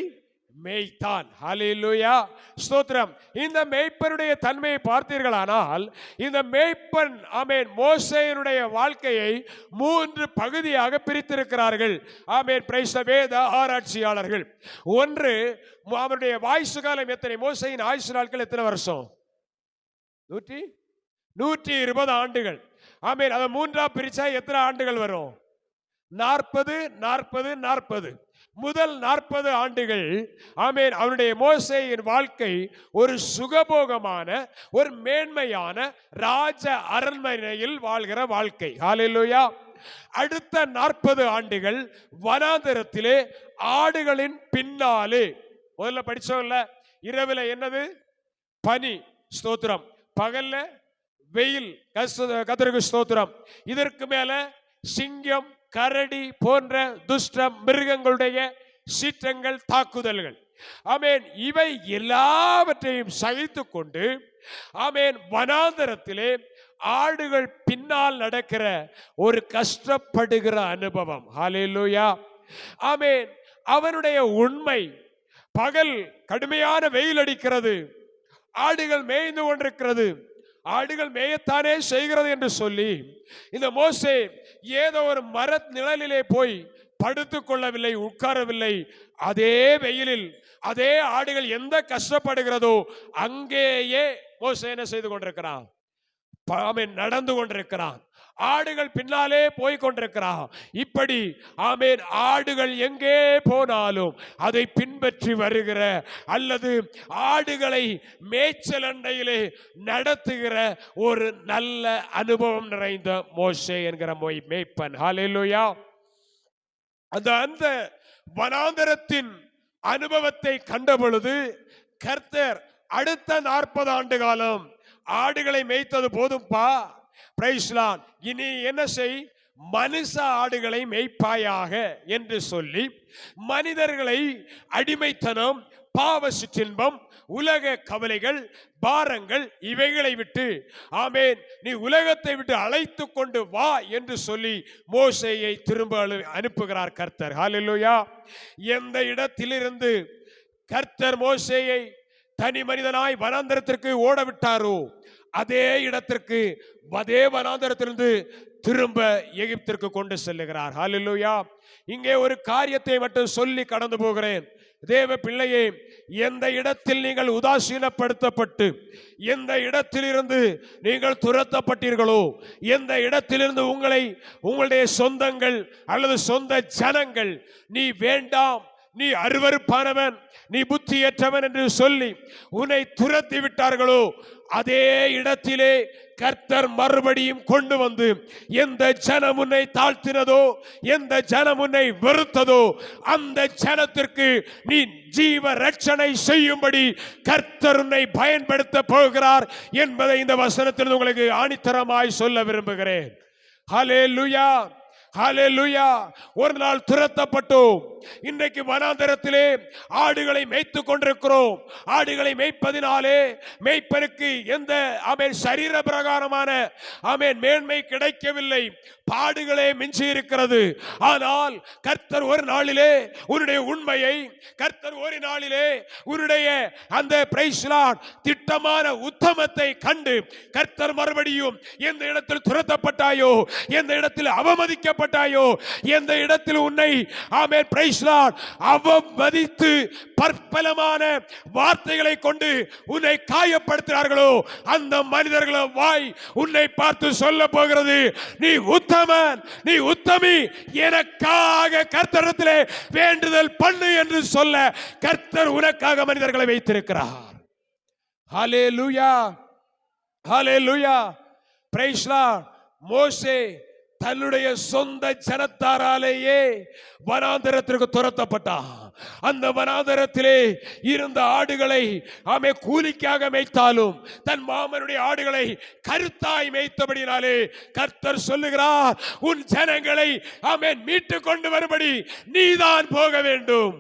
மேய்த்தான். ஹல்லேலூயா, ஸ்தோத்திரம். இந்த மேய்ப்பனுடைய தன்மையை பார்த்தீர்களானால் இந்த மேய்ப்பன் மோசேயினுடைய வாழ்க்கையை 3 பகுதியாக பிரித்திருக்கிறார்கள். பிரைஸ் வேத ஆராய்ச்சியாளர்கள். ஒன்று, அவருடைய ஆயுசு காலம் எத்தனை? மோசேயின் ஆயுசு நாட்கள் எத்தனை வருஷம்? 120 ஆண்டுகள். அதை 3ஆ பிரிச்சா எத்தனை ஆண்டுகள் வரும்? 40 40 40. முதல் 40 ஆண்டுகள் அவனுடைய மோசேயின் வாழ்க்கை ஒரு சுகபோகமான, ஒரு மேன்மையான ராஜ அரண்மனையில் வாழ்கிற வாழ்க்கை. ஹல்லேலூயா. அடுத்த 40 ஆண்டுகள் வனாந்தரத்திலே ஆடுகளின் பின்னாலே. முதல்ல படிச்சோம்ல, இரவுல என்னது? பனி, ஸ்தோத்திரம். பகல்ல வெயில், கர்த்தருக்கு ஸ்தோத்திரம். இதற்கு மேல சிங்கம், கரடி போன்ற துஷ்ட மிருகங்களுடைய சீற்றங்கள், தாக்குதல்கள். இவை எல்லாவற்றையும் சகித்து கொண்டு வனாந்தரத்திலே ஆடுகள் பின்னால் நடக்கிற ஒரு கஷ்டப்படுகிற அனுபவம். ஹல்லேலூயா. அவனுடைய உண்மை, பகல் கடுமையான வெயில் அடிக்கிறது, ஆடுகள் மேய்ந்து கொண்டிருக்கிறது, ஆடுகள் மேயத்தானே செய்கிறது என்று சொல்லி இந்த மோசே ஏதோ ஒரு மர நிழலிலே போய் படுத்துக் கொள்ளவில்லை, உட்காரவில்லை. அதே வெயிலில் அதே ஆடுகள் எந்த கஷ்டப்படுகிறதோ அங்கேயே மோசே என்ன செய்து கொண்டிருக்கிறான்? நடந்து கொண்டிருக்கிறான். ஆடுகள் பின்னாலே போய் கொண்டிருக்கிறான். இப்படி ஆடுகள் எங்கே போனாலும் அதை பின்பற்றி வருகிற, அல்லது ஆடுகளை மேய்ச்சல் அண்டையிலே நடத்துகிற ஒரு நல்ல அனுபவம் நிறைந்த மோசே என்கிற மேய்ப்பன். ஹல்லேலூயா. அந்த வனாந்தரத்தின் அனுபவத்தை கண்ட பொழுது கர்த்தர் அடுத்த 40 ஆண்டு காலம் ஆடுகளை மேய்த்தது போதும்பா, பிரைஸ் லார்ட், இனி என்ன செய்? மனுஷ ஆடுகளை மேய்ப்பாயாக என்று சொல்லி மனிதர்களை அடிமைத்தனம், பாவ சிற்றின்பம், உலக கவலைகள், பாரங்கள் இவைகளை விட்டு நீ உலகத்தை விட்டு அழைத்து கொண்டு வா என்று சொல்லி மோசேயை திரும்ப அனுப்புகிறார் கர்த்தர். ஹல்லேலூயா. எந்த இடத்திலிருந்து கர்த்தர் மோசேயை தனி மனிதனாய் வனாந்தரத்திற்கு ஓட விட்டாரோ அதே இடத்திற்கு, அதே வனாந்தரத்திலிருந்து திரும்ப எகிப்திற்கு கொண்டு செல்லுகிறார். ஹல்லேலூயா. இங்கே ஒரு காரியத்தை மட்டும் சொல்லி கடந்து போகிறேன். தேவ பிள்ளையே, எந்த இடத்தில் நீங்கள் உதாசீனப்படுத்தப்பட்டு, எந்த இடத்திலிருந்து நீங்கள் துரத்தப்பட்டீர்களோ, எந்த இடத்திலிருந்து உங்களுடைய சொந்தங்கள் அல்லது சொந்த ஜனங்கள் நீ வேண்டாம், நீ அருவருப்பானவன், நீ புத்தியற்றவன் என்று சொல்லி உன்னை துரத்தி விட்டார்களோ அதே இடத்திலே கர்த்தர் மறுபடியும் கொண்டு வந்து, எந்த ஜனம் உன்னை தாழ்த்தினதோ, எந்த ஜனம் உன்னை வெறுத்ததோ அந்த ஜனத்திற்கு நீ ஜீவ ரட்சணை செய்யும்படி கர்த்தர் உன்னை பயன்படுத்த போகிறார் என்பதை இந்த வசனத்தில் உங்களுக்கு ஆணித்தரமாய் சொல்ல விரும்புகிறேன். ஹல்லேலூயா. ஹல்லேலூயா. ஒரு நாள் துரத்தப்பட்டோம். இன்றைக்கு வனாந்தரத்திலே ஆடுகளை மேய்த்து கொண்டிருக்கிறோம். ஆடுகளை மேய்ப்பதினாலே மேய்ப்பனுக்கு எந்த சரீர பிரகாரமான மேன்மை கிடைக்கவில்லை. பாடுகளே மிஞ்சி இருக்கிறது. ஆனால் கர்த்தர் ஒரு நாளிலே உன்னுடைய உண்மையை, கர்த்தர் ஒரு நாளிலே உன்னுடைய அந்த பிரைஸ் லார்ட் திட்டமான உத்தமத்தை கண்டு கர்த்தர் மறுபடியும் எந்த இடத்தில் துரத்தப்பட்டாயோ, எந்த இடத்தில் அவமதிக்கப்பட்டாயோ, எந்த இடத்தில் உன்னை பிரைஸ் லார்ட் அவமதித்து பற்பலமான வார்த்தைகளை கொண்டு உன்னை காயப்படுத்தினார்களோ, அந்த மனிதர்கள வாய் உன்னை பார்த்து சொல்ல போகிறது, நீ உத்தமன், நீ உத்தமி, எனக்காக கர்த்தரிடத்திலே வேண்டுதல் பண்ணு என்று சொல்ல கர்த்தர் உனக்காக மனிதர்களை வைத்திருக்கிறார். ஹல்லேலூயா, ஹல்லேலூயா, பிரைஸ் லார்ட். மோசே தன்னுடைய சொந்த ஜனத்தாராலேயே வனாந்தரத்திற்கு துரத்தப்பட்டான். அந்த வனாந்தரத்திலே இருந்த ஆடுகளை கூலிக்காக மேய்த்தாலும் தன் மாமனுடைய ஆடுகளை கருத்தாய் மேய்த்தபடினாலே கர்த்தர் சொல்லுகிறார், உன் ஜனங்களை மீட்டு கொண்டு வரும்படி நீதான் போக வேண்டும்.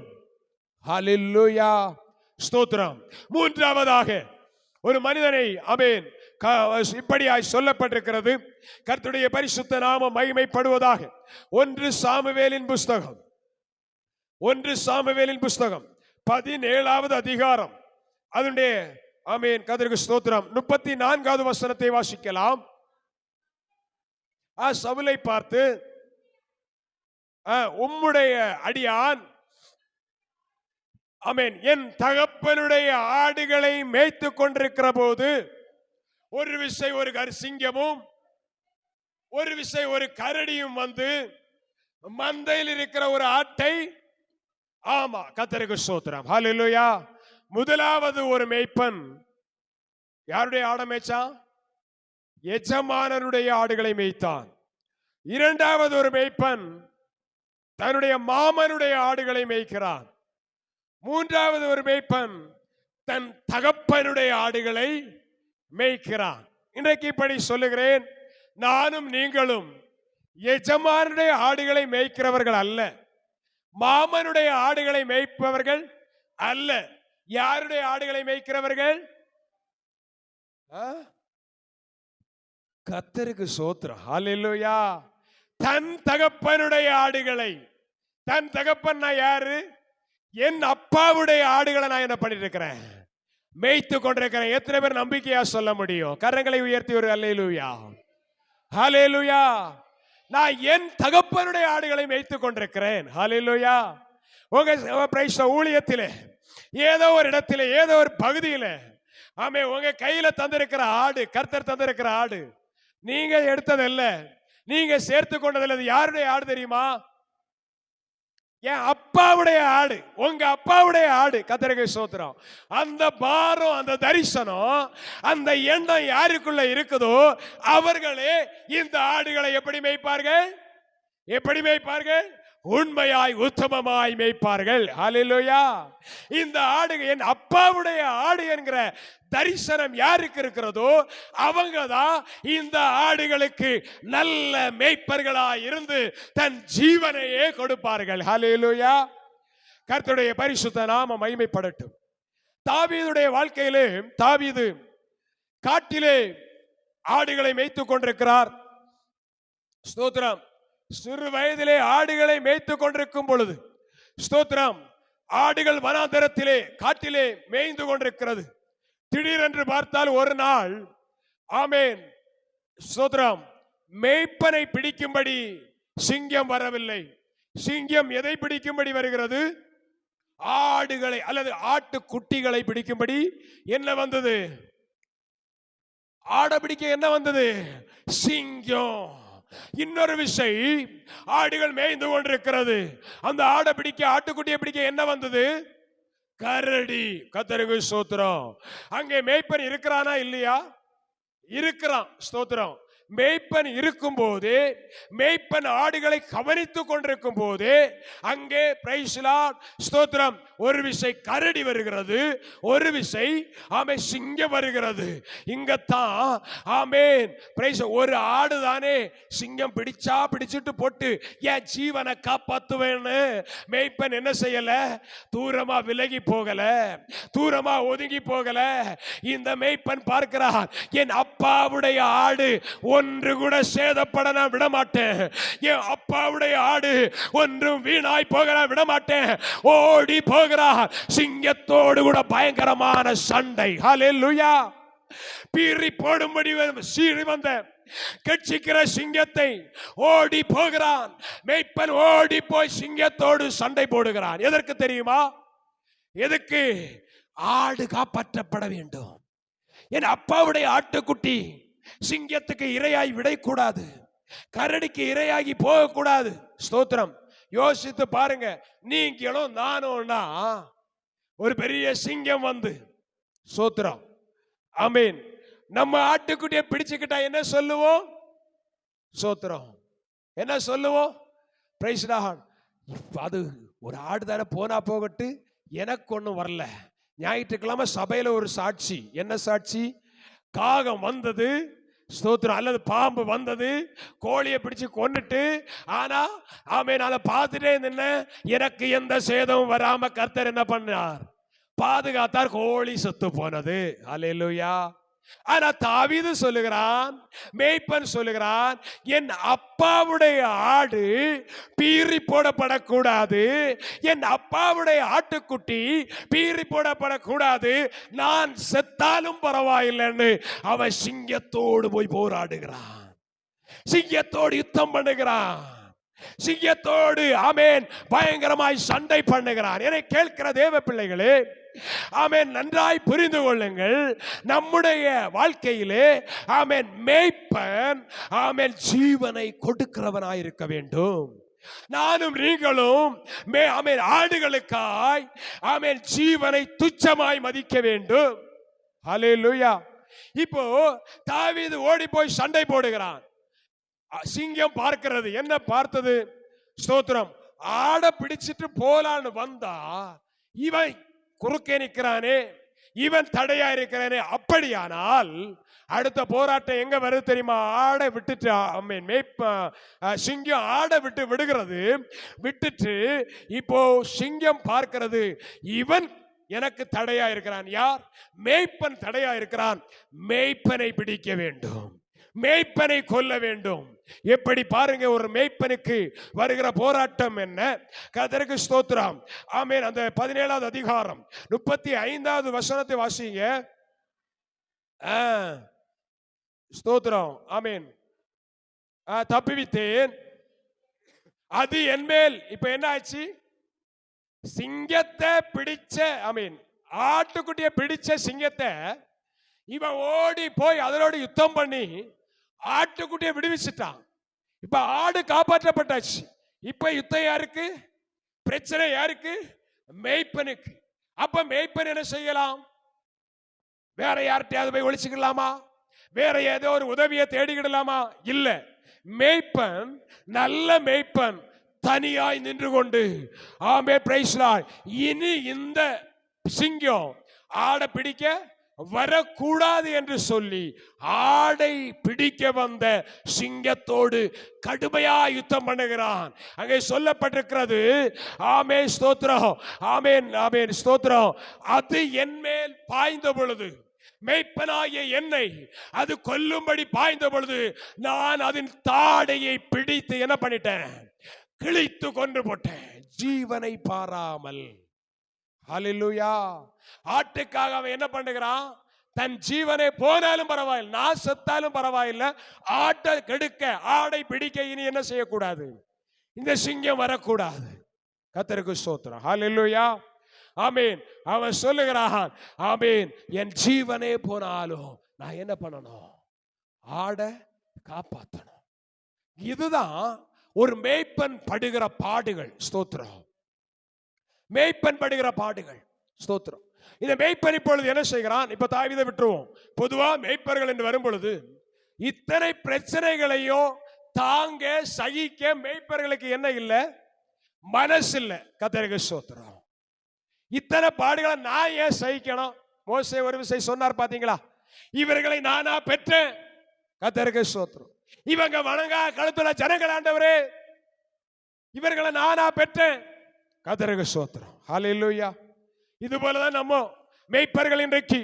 ஹல்லேலூயா, ஸ்தோத்திரம். மூன்றாவதாக ஒரு மனிதனை இப்படியாய் சொல்லப்பட்டிருக்கிறது. கர்த்தருடைய பரிசுத்த நாமம் மகிமைப்படுவதாக. 1 சாமுவேலின் புஸ்தகம் 17வது அதிகாரம் அதனுடைய கர்த்தருக்கு ஸ்தோத்திரம் 34வது வசனத்தை வாசிக்கலாம். சவுலை பார்த்து, உம்முடைய அடியான் என் தகப்பனுடைய ஆடுகளை மேய்த்து கொண்டிருக்கிற போது ஒரு விசை ஒரு சிங்கமும் ஒரு விசை ஒரு கரடியும் வந்து மந்தையில் இருக்கிற ஒரு ஆட்டை, கர்த்தருக்கு ஸ்தோத்திரம், ஹல்லேலூயா. முதலாவது ஒரு மேய்ப்பன் யாருடைய ஆடை மேய்ச்சான்? எஜமானனுடைய ஆடுகளை மேய்த்தான். இரண்டாவது ஒரு மேய்ப்பன் தன்னுடைய மாமனுடைய ஆடுகளை மேய்க்கிறான். மூன்றாவது ஒரு மேய்ப்பன் தன் தகப்பனுடைய ஆடுகளை மேய்க்கிறான். இன்றைக்கு இப்படி சொல்லுகிறேன், நானும் நீங்களும் எஜமானுடைய ஆடுகளை மேய்க்கிறவர்கள் அல்ல, மாமனுடைய ஆடுகளை மேய்ப்பவர்கள் அல்ல. யாருடைய ஆடுகளை மேய்க்கிறவர்கள்? கர்த்தருக்கு ஸ்தோத்திரம், ஹல்லேலூயா. தன் தகப்பனுடைய ஆடுகளை, தன் தகப்பன் யாரு? என் அப்பாவுடைய ஆடுகளை நான் என்ன பண்ணிட்டு இருக்கிறேன்? மேய்த்து கொண்டிருக்கிறேன். எத்தனை பேர் நம்பிக்கையா சொல்ல முடியும்? கரங்களை உயர்த்தி ஒரு அல்லேலூயா, ஹல்லேலூயா. நான் என் தகப்பனுடைய ஆடுகளை மேய்த்து கொண்டிருக்கிறேன். ஹல்லேலூயா. உங்க ஊழியத்திலே ஏதோ ஒரு இடத்திலே ஏதோ ஒரு பகுதியிலே உங்க கையில தந்திருக்கிற ஆடு, கர்த்தர் தந்திருக்கிற ஆடு, நீங்க எடுத்ததில்ல, நீங்க சேர்த்து கொண்டதில்லை. யாருடைய ஆடு தெரியுமா? என் அப்பாவுடைய ஆடு, உங்க அப்பாவுடைய ஆடு. கர்த்தருக்கு ஸ்தோத்திரம். அந்த பாரம், அந்த தரிசனம், அந்த எண்ணம் யாருக்குள்ள இருக்குதோ அவர்களே இந்த ஆடுகளை எப்படி மேய்ப்பார்கள்? எப்படி மேய்ப்பார்கள்? உண்மையாய் உத்தமமாய் மேய்ப்பார்கள். ஹல்லேலூயா. இந்த ஆடு என் அப்பாவுடைய ஆடு என்கிற தரிசனம் யாருக்கு இருக்கிறதோ அவங்க தான் இந்த ஆடுகளுக்கு நல்ல மேய்ப்பர்களாய் இருந்து தன் ஜீவனையே கொடுப்பார்கள். ஹல்லேலூயா. கர்த்தருடைய பரிசுத்த நாமம் மகிமைப்படட்டும். தாவீதுடைய வாழ்க்கையிலே, தாவீது காட்டிலே ஆடுகளை மேய்த்துக் கொண்டிருக்கிறார். ஸ்தோத்திரம். சிறு வயதிலே ஆடுகளை மேய்த்துக் கொண்டிருக்கும் பொழுது, ஸ்தோத்திரம், ஆடுகள் வனாந்தரத்திலே காட்டிலே மேய்ந்து கொண்டிருக்கிறது. திடீரென்று பார்த்தால் ஒரு நாள், ஸ்தோத்திரம், மேய்ப்பனை பிடிக்கும்படி சிங்கம் வரவில்லை. சிங்கம் எதை பிடிக்கும்படி வருகிறது? ஆடுகளை அல்லது ஆட்டு குட்டிகளை பிடிக்கும்படி என்ன வந்தது? ஆடை பிடிக்க என்ன வந்தது? சிங்கம். இன்னொரு விசை ஆடுகள் மேய்ந்து கொண்டிருக்கிறது. அந்த ஆடை பிடிக்க, ஆட்டுக்குட்டியை பிடிக்க என்ன வந்தது? கரடி. கர்த்தருக்கு ஸ்தோத்திரம். அங்கே மேய்ப்பன் இருக்கிறானா இல்லையா? இருக்கிறான். ஸ்தோத்திரம். மேய்ப்பன் இருக்கும் போதே, மேய்ப்பன் ஆடுகளை கவனித்துக் கொண்டிருக்கும் போதே அங்கே பிரைஸ் லார்ட் ஸ்தோத்திரம், ஒரு விசை கரடி வருகிறது, ஒரு விசை ஆமே சிங்கம் வருகிறது. இங்கத்தான் ஆமேன் பிரைஸ், ஒரு ஆடு தானே சிங்கம் பிடிச்சா பிடிச்சிட்டு போட்டு என் ஜீவனை காப்பாத்துவேன்னு மேய்ப்பன் என்ன செய்யல, தூரமா விலகி போகல, தூரமா ஒதுங்கி போகல. இந்த மேய்ப்பன் பார்க்கிறான், என் அப்பாவுடைய ஆடு ஒன்று கூட சேதப்பட நான் விட மாட்டேன், என் அப்பாவுடைய ஆடு ஒன்றும் வீணாய் போக நான் விட மாட்டேன். ஓடி போகிறான். சிங்கத்தோடு கூட பயங்கரமான சண்டை. ஹல்லேலூயா. பீறி போடும்படி சீறி வந்த கட்சிக்கிற சிங்கத்தை ஓடி போகிறான். மேய்ப்பன் ஓடி போய் சிங்கத்தோடு சண்டை போடுகிறான். எதற்கு தெரியுமா? எதுக்கு? ஆடு காப்பாற்றப்பட வேண்டும். என் அப்பாவுடைய ஆட்டுக்குட்டி சிங்கத்துக்கு இரையாய் விடக்கூடாது, கரடிக்கு இரையாகி போகக்கூடாது. ஸ்தோத்திரம். யோசித்து பாருங்க, நீங்களும் நானும்னா ஒரு பெரிய சிங்கம் வந்து, ஸ்தோத்திரம் ஆமீன், நம்ம ஆட்டுக்குட்டியை பிடிச்சுக்கிட்டா என்ன சொல்லுவோம்? ஸ்தோத்திரம். என்ன சொல்லுவோம்? Praise Lord. அது ஒரு ஆடு தானே, போனா போகட்டு, எனக்கு ஒன்றும் வரல. ஞாயிற்றுக்கிழமை சபையில ஒரு சாட்சி. என்ன சாட்சி? காகம் வந்தது, ஸ்தோத்திரம், அல்லது பாம்பு வந்தது, கோழியை பிடிச்சு கொன்னுட்டு, ஆனா ஆமென் அதை பார்த்துட்டே நின்ன, எனக்கு எந்த சேதமும் வராம கர்த்தர் என்ன பண்ணார்? பாதுகாத்தார். கோழி செத்து போனது. அல்லேலூயா. ஆனா தாவீது சொல்லுகிறான், மேய்ப்பன் சொல்லுகிறான், என் அப்பாவுடைய ஆடு பீறி போடப்படக்கூடாது, என் அப்பாவுடைய ஆட்டுக்குட்டி பீறி போடப்படக்கூடாது, நான் செத்தாலும் பரவாயில்லைன்னு அவன் சிங்கத்தோடு போய் போராடுகிறான், சிங்கத்தோடு யுத்தம் பண்ணுகிறான், சிங்கத்தோடு ஆமென் பயங்கரமாய் சண்டை பண்ணுகிறான். என்னை கேட்கிற தேவ பிள்ளைகளே, ஆமென், நன்றாய் புரிந்து கொள்ளுங்கள். நம்முடைய வாழ்க்கையிலே ஆமென் மேய்ப்பன் ஆமென் ஜீவனை கொடுக்கிறவனாய் இருக்க வேண்டும். நானும் நீங்களும் ஆமென் ஆடுகளுக்காய் ஆமென் ஜீவனை துச்சமாய் மதிக்க வேண்டும். ஹல்லேலூயா. இப்போ தாவீது ஓடி போய் சண்டை போடுகிறான். சிங்கம் பார்க்கிறது. என்ன பார்த்தது? ஸ்தோத்திரம். ஆட பிடிச்சிட்டு போலான்னு வந்தா இவன் குறுக்கே நிற்கிறானே, இவன் தடையா இருக்கிறானே. அப்படியானால் அடுத்த போராட்டம் எங்க வருது தெரியுமா? ஆடை விட்டுட்டு சிங்கம் ஆடை விட்டு விடுகிறது. விட்டுட்டு இப்போ சிங்கம் பார்க்கிறது, இவன் எனக்கு தடையா இருக்கிறான். யார்? மேய்ப்பன் தடையா இருக்கிறான். மேய்ப்பனை பிடிக்க வேண்டும், மேய்ப்பனை கொல்ல வேண்டும். எப்படி பாருங்க, ஒரு மேய்ப்பனுக்கு வருகிற போராட்டம் என்ன? கர்த்தருக்கு ஸ்தோத்திரம். ஆமென். அந்த 17வது அதிகாரம் 35வது வசனத்தை வாசிங்க. ஸ்தோத்திரம். ஆமென். தப்புவித்தேன், அது என்மேல். இப்ப என்ன ஆச்சு? சிங்கத்தை பிடிச்ச ஆமென் ஆட்டுக்குட்டியை பிடிச்ச சிங்கத்தை இவன் ஓடி போய் அதனோடு யுத்தம் பண்ணி ஆட்டுக்குட்டியை விடுவிச்சுட்டான். இப்ப ஆடு காப்பாற்றப்பட்டாச்சு. இப்ப யுத்தம் யாருக்கு? பிரச்சனை யாருக்கு? மேய்ப்பனுக்கு. அப்ப மேய்ப்பன் என்ன செய்யலாம்? வேற யார்கிட்டயாவது போய் ஒளிச்சுக்கலாமா? வேற ஏதோ ஒரு உதவியை தேடிக்கிடலாமா? இல்ல. மேய்ப்பன், நல்ல மேய்ப்பன் தனியாய் நின்று கொண்டு ஆமென் பிரைஸ் லார்ட், இனி இந்த சிங்கம் ஆடை பிடிக்க வரக்கூடாது என்று சொல்லி ஆடை பிடிக்க வந்த சிங்கத்தோடு கடுமையா யுத்தம் பண்ணுகிறான். அங்கே சொல்லப்பட்டிருக்கிறது, ஆமென் ஸ்தோத்திரம், ஆமென் ஆமென் ஸ்தோத்திரம், அது என் மேல் பாய்ந்த பொழுது, மேய்ப்பனாகிய என்னை அது கொல்லும்படி பாய்ந்த பொழுது, நான் அதன் தாடையை பிடித்து என்ன பண்ணிட்டேன்? கிழித்து கொன்று போட்டேன், ஜீவனை பாராமல். ஹல்லேலூயா. ஆட்டுக்காக அவன் என்ன பண்ணுகிறான்? தன் ஜீவனை போனாலும் பரவாயில்லை, நான் செத்தாலும் பரவாயில்லை, ஆட்டை கெடுக்க, ஆடை பிடிக்க இனி என்ன செய்யக்கூடாது? இந்த சிங்கம் வரக்கூடாது. கர்த்தருக்கு ஸ்தோத்திரம். ஹல்லேலூயா. ஆமென். அவன் சொல்லுகிறான், ஆமென், என் ஜீவனே போனாலும் நான் என்ன பண்ணணும்? ஆடை காப்பாற்றணும். இதுதான் ஒரு மேய்ப்பன் படுகிற பாடுகள். ஸ்தோத்திரம். மேய்ப்பன் படுகிற பாடுகள். ஸ்தோத்திரம். இந்த மேய்ப்பன் இப்பொழுது என்ன செய்கிறான்? இப்ப தாவீதை விட்டுருவோம். பொதுவா மேய்ப்பர்கள் என்று வரும் பொழுது இத்தனை பிரச்சனைகளையும் தாங்க சகிக்க மேய்ப்பர்களுக்கு என்ன இல்லை? மனசு இல்லை. கர்த்தருக்கு ஸ்தோத்திரம். இத்தனை பாடுகளை நான் ஏன் சகிக்கணும்? மோசே ஒரு விஷயம் சொன்னார் பாத்தீங்களா? இவர்களை நானா பெற்றேன். கர்த்தருக்கு ஸ்தோத்திரம். இவங்க வணங்கா கழுத்துல ஜனங்கள் ஆண்டவரே, இவர்களை நானா பெற்றேன். கர்த்தருக்கு ஸ்தோத்திரம். ஹல்லேலூயா. இது போலதான் நம்ம மேய்ப்பர்கள் இன்றைக்கு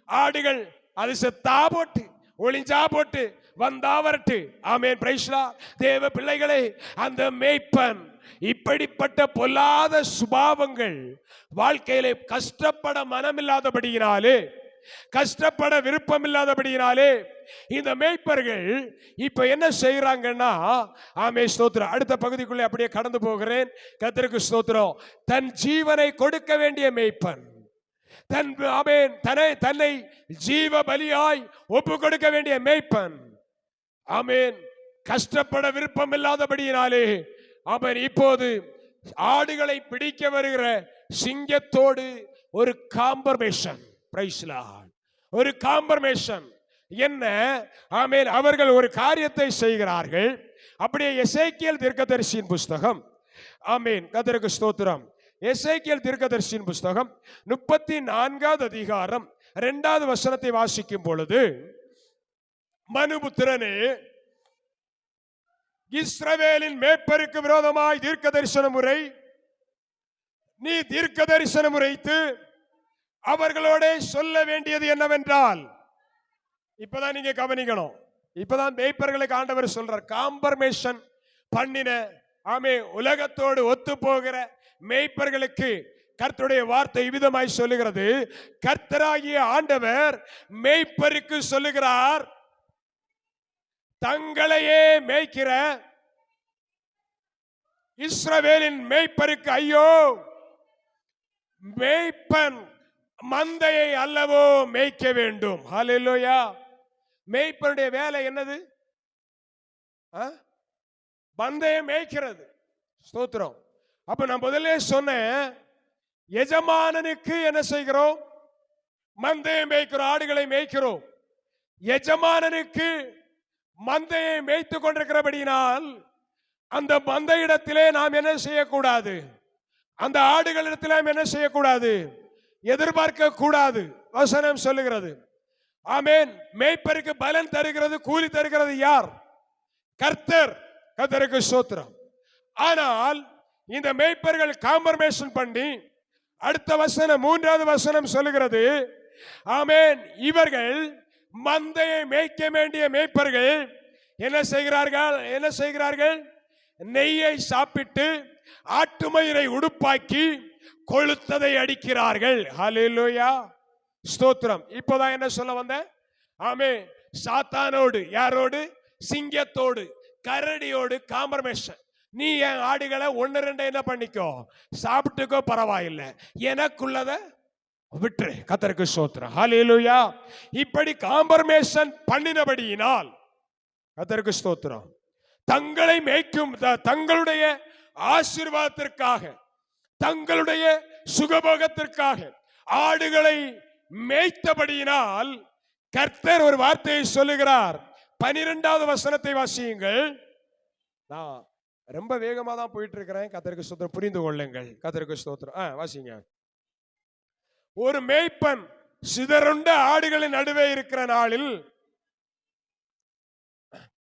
ஆடுகள் அது செத்தா போட்டு ஒளிஞ்சா போட்டு வந்தா வரட்டு. ஆமென். Praise the lord. தேவ பிள்ளைகளே, அந்த மேய்ப்பன் இப்படிப்பட்ட பொல்லாத சுபாவங்கள் வாழ்க்கையிலே கஷ்டப்பட மனமில்லாதபடியினாலே, கஷ்டப்பட விருப்பம் இல்லாதபடியினாலே இந்த மேய்ப்பர்கள் இப்ப என்ன செய்யறாங்கன்னா, ஆமே ஸ்தோத்திரம். அடுத்த பகுதிக்குள்ளே அப்படியே கடந்து போகிறேன். கர்த்தருக்கு ஸ்தோத்திரம். தன் ஜீவனை கொடுக்க வேண்டிய மேய்ப்பன், தன்னை ஜீவ பலியாய் ஒப்பு கொடுக்க வேண்டிய மேய்ப்பன், ஆமென், கஷ்டப்பட விருப்பம் இல்லாதபடியினாலே அவன் இப்போது ஆடுகளை பிடிக்க வருகிற சிங்கத்தோடு ஒரு காம்பர்மேஷன். Price the Lord. ஒரு காம்பர்மேஷன் என்ன? ஆமென். அவர்கள் ஒரு காரியத்தை செய்கிறார்கள். அப்படியே எசேக்கியேல் தீர்க்கதரிசியின் புஸ்தகம், ஆமென், கர்த்தருக்கு ஸ்தோத்திரம், எசேக்கியேல் தீர்க்கதரிசியின் புஸ்தகம் 34வது அதிகாரம் 2வது வசனத்தை வாசிக்கும் பொழுது, மனுபுத்திரனே, இஸ்ரவேலின் மேய்ப்பருக்கு விரோதமாய் தீர்க்க தரிசனம் உரை. நீ தீர்க்க தரிசனம் உரைத்து அவர்களோட சொல்ல வேண்டியது என்னவென்றால், இப்பதான் நீங்க கவனிக்கணும். இப்பதான் மேய்ப்பர்களுக்கு ஆண்டவர் சொல்றார், காம்பர்மேஷன் பண்ணின, ஆமே, உலகத்தோடு ஒத்து போகிற மேய்ப்பர்களுக்கு கர்த்தருடைய வார்த்தை விதமாய் சொல்லுகிறது. கர்த்தராகிய ஆண்டவர் மேய்ப்பருக்கு சொல்லுகிறார், தங்களையே மேய்க்கிற இஸ்ரவேலின் மேய்ப்பருக்கு ஐயோ, மேய்ப்பன் மந்தையை அல்லவோ மேய்க்க வேண்டும். ஹல்லேலூயா. மேய்ப்பனுடைய வேலை என்னது? மந்தையை மேய்க்கிறது. ஸ்தோத்திரம். அப்ப நான் முதல்ல சொன்னேன், எஜமானனுக்கு என்ன செய்கிறோம்? மந்தையை மேய்க்கிறோம், ஆடுகளை மேய்க்கிறோம். எஜமானனுக்கு மந்தையை மேய்த்து கொண்டிருக்கிறபடியினால் அந்த மந்தையிடத்திலே நாம் என்ன செய்யக்கூடாது? அந்த ஆடுகளிடத்திலே நாம் என்ன செய்யக்கூடாது? எதிர்பார்க்க கூடாது. வசனம் சொல்லுகிறது. ஆமென். மேய்ப்பருக்கு பலன் தருகிறது, கூலி தருகிறது யார்? கர்த்தர். கர்த்தருக்கு ஸ்தோத்திரம். ஆனால் இந்த மேய்ப்பர்கள் காம்பர்மேஷன் பண்ணி, அடுத்த வசனம் 3வது வசனம் சொல்லுகிறது, ஆமென், இவர்கள் மந்தையை மேய்க்க வேண்டிய மேய்ப்பர்கள் என்ன செய்கிறார்கள்? நெய்யை சாப்பிட்டு ஆட்டுமயிரை உடுப்பாக்கி கொளுத்ததை அடிக்கிறார்கள். ஹல்லேலூயா. ஸ்தோத்திரம். இப்போதான் என்ன சொல்ல வந்தேன்? ஆமென். சாத்தானோடு, யாரோடு? சிங்கத்தோடு, கரடியோடு காம்பர்மேஷன். நீ என் ஆடுகளை 1-2 என்ன பண்ணிக்கோ, சாப்பிட்டுக்கோ, பரவாயில்லை, எனக்குள்ளத விட்டுரு. கர்த்தருக்கு ஸ்தோத்திரம். ஹல்லேலூயா. இப்படி காம்பர்மேஷன் பண்ணினபடியினால் கர்த்தருக்கு ஸ்தோத்திரம், தங்களை மேய்க்கும், தங்களுடைய ஆசீர்வாதத்திற்காக, தங்களுடைய சுகபோகத்திற்காக ஆடுகளை மேய்த்தபடியினால் கர்த்தர் ஒரு வார்த்தையை சொல்லுகிறார். 12வது வசனத்தை வாசியுங்கள். நான் ரொம்ப வேகமா தான் போயிட்டு இருக்கிறேன். கர்த்தருக்கு ஸ்தோத்திரம். புரிந்து கொள்ளுங்கள். கர்த்தருக்கு ஸ்தோத்திரம். வாசிங்க. ஒரு மேய்ப்பன் சிதறுண்ட ஆடுகளின் நடுவே இருக்கிற நாளில்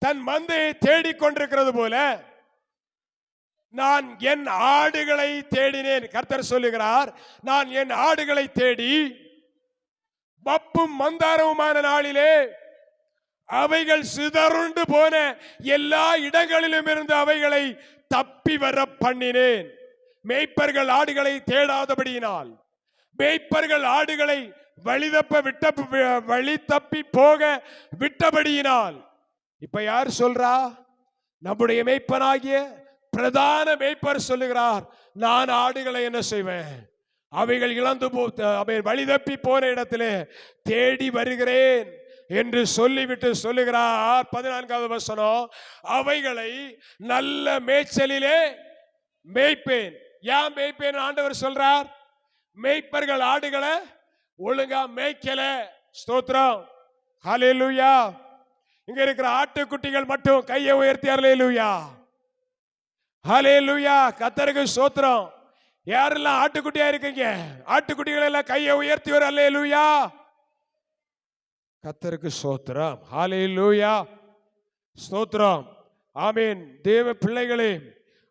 தன் மந்தையை தேடிக்கொண்டிருக்கிறது போல நான் என் ஆடுகளை தேடினேன். கர்த்தர் சொல்லுகிறார், நான் என் ஆடுகளை தேடி பப்பும் மந்தாரவுமான நாளிலே அவைகள் சிதறுண்டு போன எல்லா இடங்களிலும் இருந்து அவைகளை தப்பி வர பண்ணினேன். மேய்ப்பர்கள் ஆடுகளை தேடாதபடியினால், மேய்ப்பர்கள் ஆடுகளை வழி தப்பி போக விட்டபடியினால், இப்ப யார் சொல்றா? நம்முடைய மேய்ப்பனாகிய பிரதான மேய்ப்பர் சொல்லுகிறார், நான் ஆடுகளை என்ன செய்வேன்? அவைகள் இழந்து வழி தப்பி போன இடத்திலே தேடி வருகிறேன் என்று சொல்லிவிட்டு சொல்லுகிறார். 14வது வசனம், அவைகளை நல்ல மேய்ச்சலிலே மேய்ப்பேன். ஏன் மேய்ப்பேன் ஆண்டவர் சொல்றார்? மேய்ப்பர்கள் ஆடுகளை ஒழுங்கா மேய்க்கல. ஸ்தோத்திரம். ஹல்லேலூயா. இங்க இருக்கிற ஆட்டுக்குட்டிகள் மட்டும் கையை உயர்த்தி அல்லேலூயா, ஹல்லேலூயா. கர்த்தருக்கு ஸ்தோத்திரம். யாரெல்லாம் ஆட்டுக்குட்டியா இருக்கீங்க? ஆட்டுக்குட்டிகள் எல்லாம் கையை உயர்த்தி ஒரு அல்லேலூயா. கர்த்தருக்கு ஸ்தோத்திரம், ஹல்லேலூயா, ஸ்தோத்திரம். ஆமென். தேவ பிள்ளைகளே,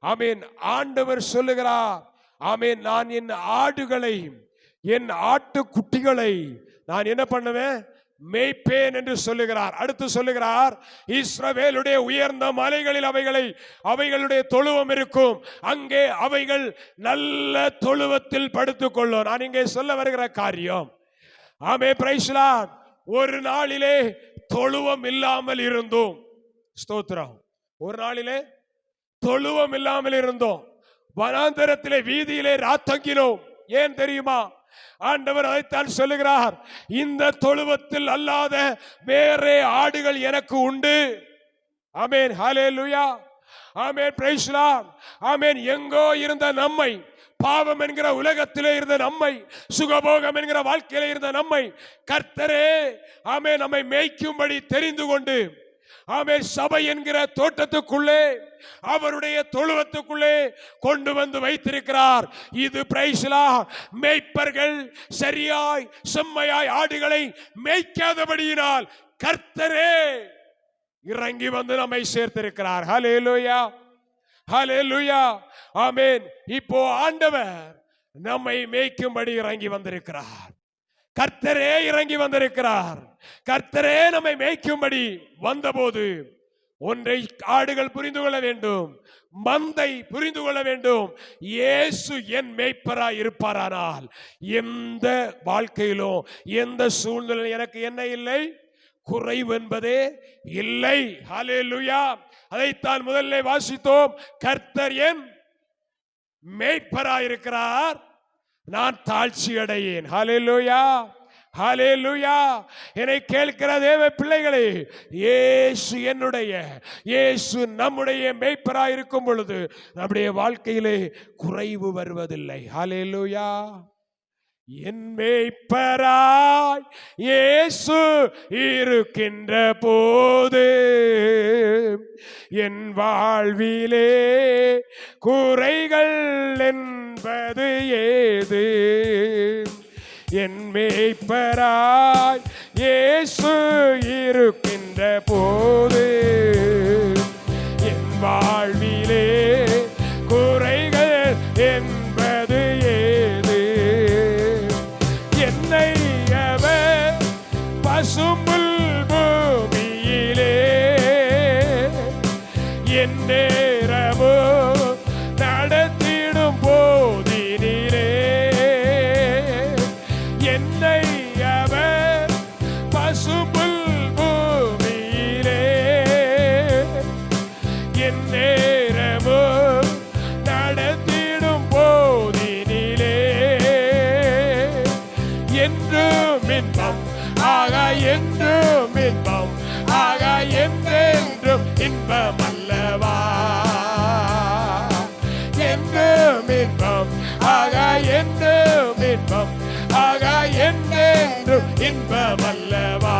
ஆமென். ஆண்டவர் சொல்லுகிறார், ஆமென், நான் என் ஆடுகளை, என் ஆட்டுக்குட்டிகளை நான் என்ன பண்ணுவேன்? மேய்ப்பேன் என்று சொல்லுகிறார். அடுத்து சொல்லுகிறார், இஸ்ரவேலுடைய உயர்ந்த மலைகளில் அவைகளுடைய தொழுவம் இருக்கும், அங்கே அவைகள் நல்ல தொழுவத்தில் படுத்துக்கொள்ளும். நான் இங்கே சொல்ல வருகிற காரியம், ஆமென், பிரைஸ் தி லார்ட், ஒரு நாளிலே தொழுவம் இல்லாமல் இருந்தோம். ஸ்தோத்திரம். ஒரு நாளிலே தொழுவம் இல்லாமல் இருந்தோம். வனாந்தரத்திலே வீதியிலே ராத்தங்கினோம். ஏன் தெரியுமா? ஆண்டவர் அதைத்தான் சொல்லுகிறார், இந்த தொழுவத்தில் அல்லாத வேறே ஆடுகள் எனக்கு உண்டு. ஆமென், ஹல்லேலூயா, ஆமென், பிரைஸ் தி லார்ட். ஆமென். எங்கோ இருந்த நம்மை, பாவம் என்கிற உலகத்திலே இருந்த நம்மை, சுகபோகம் என்கிற வாழ்க்கையிலே இருந்த நம்மை கர்த்தரே, ஆமென், நம்மை மேய்க்கும்படி தெரிந்து கொண்டு, ஆமென், சபை என்கிற தோட்டத்துக்குள்ளே, அவருடைய தொழுவத்துக்குள்ளே கொண்டு வந்து வைத்திருக்கிறார். இது பிரைஸ் தி லார்ட். மேய்ப்பர்கள் சரியாய் செம்மையாய் ஆடுகளை மேய்க்காதபடியினால் கர்த்தரே இறங்கி வந்து நம்மை சேர்த்திருக்கிறார். ஹல்லேலூயா, ஹல்லேலூயா, ஆமென். இப்போ ஆண்டவர் நம்மை மேய்க்கும்படி இறங்கி வந்திருக்கிறார். கர்த்தரே இறங்கி வந்திருக்கிறார். கர்த்தரே நம்மை மேய்க்கும்படி வந்தபோது ஒன்றை ஆடுகள் புரிந்து கொள்ள வேண்டும், மந்தை புரிந்து கொள்ள வேண்டும். இயேசு என் மேய்ப்பராய் இருப்பாரானால் எந்த வாழ்க்கையிலும் எந்த சூழ்நிலையில் எனக்கு என்ன இல்லை? குறைவு என்பதே இல்லை. ஹல்லேலூயா. அதைத்தான் முதல்ல வாசித்தோம். கர்த்தர் என் மேய்ப்பராய் இருக்கிறார், நான் தாழ்ச்சி அடையேன். ஹல்லேலூயா, ஹல்லேலூயா. என்னை கேட்கிற தேவ பிள்ளைகளே, இயேசு நம்முடைய மேய்ப்பராய் இருக்கும் பொழுது நம்முடைய வாழ்க்கையிலே குறைவு வருவதில்லை. ஹல்லேலூயா. என் மேய்ப்பராய் இயேசு இருக்கின்ற போது என் வாழ்விலே குறைகள் என்பது ஏது? என் மேய்ப்பராய் இயேசு இருக்கின்ற போது என் வாழ்விலே குறைகள் என்பது ஏது? என்னை அவர் பசும்புல் பூமியிலே என் நேரமோ நடத்திடும் போதினிலே, என்னை அவர் பசும்புல் பூமியிலே என் நேரமோ நடத்திடும் போதினிலே என்றும் இன்பம் ஆக, என்றும் இன்பம் ஆக, என்றென்றும் இன்பம் அல்லவா? என்றும் இன்பம் ஆக, என்றும் இன்பம் ஆக, என்றென்றும் இன்பம் அல்லவா?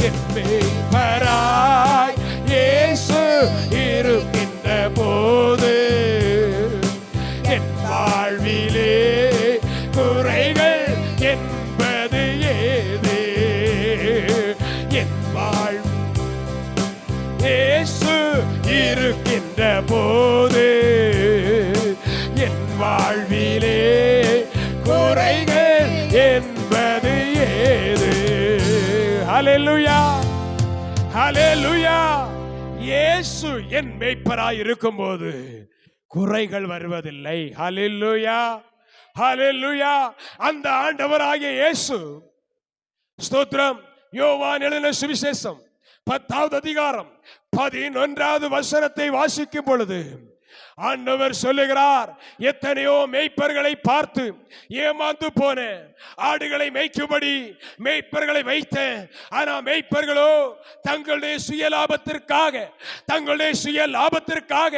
என் மேய்ப்பராய் இயேசு இருக்கின்ற போது என் வாழ்விலே குறைகள் என்பது ஏது? என் இயேசு இருக்கின்ற போது என் வாழ்விலே குறைகள் என்பது ஏது? ஹல்லேலூயா, ஹல்லேலூயா. இயேசு என் மேய்ப்பராய் இருக்கும்போது குறைகள் வருவதில்லை. ஹல்லேலூயா, ஹல்லேலூயா. அந்த ஆண்டவராகிய இயேசு, ஸ்தோத்திரம். யோவான் எழுதின சுவிசேஷம் 10வது அதிகாரம் 11வது வசனத்தை வாசிக்கும் பொழுது ஆண்டவர் சொல்லுகிறார், எத்தனையோ மேய்ப்பர்களை பார்த்து ஏமாந்து போன ஆடுகளை மேய்க்கும்படி மேய்ப்பர்களை வைத்தேன். ஆனா மேய்ப்பர்களோ தங்களுடைய சுயலாபத்திற்காக, தங்களுடைய சுயலாபத்திற்காக,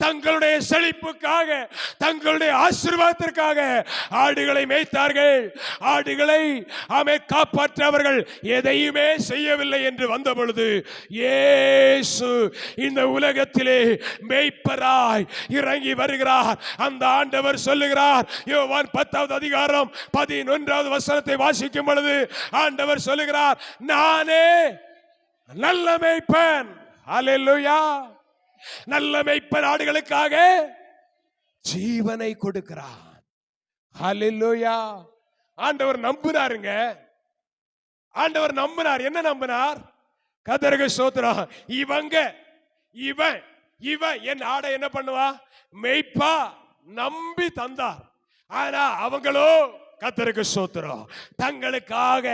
தங்களுடைய செழிப்புக்காக, தங்களுடைய ஆசீர்வாதத்திற்காக ஆடுகளை மேய்த்தார்கள். ஆடுகளை காப்பாற்ற அவர்கள் எதையுமே செய்யவில்லை என்று வந்த பொழுது இயேசு இந்த உலகத்திலே மேய்ப்பராய் இறங்கி வருகிறார். அந்த ஆண்டவர் சொல்லுகிறார், யோவான் 10வது அதிகாரம் 11வது வசனத்தை வாசிக்கும் பொழுது ஆண்டவர் சொல்லுகிறார், நானே நல்ல மேய்ப்பன். அல்லேலூயா. நல்ல மேய்ப்பன் ஆடுகளுக்காக ஜீவனை கொடுக்கிறார். அல்லேலூயா. ஆண்டவர் நம்பினாருங்க. ஆண்டவர் நம்பினார். என்ன நம்பினார்? கர்த்தருக்கு ஸ்தோத்திரம். இவன் என் ஆடை என்ன பண்ணுவா? மேய்ப்பா. நம்பி தந்தார். ஆனா அவங்களோ கர்த்தருக்கு ஸ்தோத்திரம், தங்களுக்காக,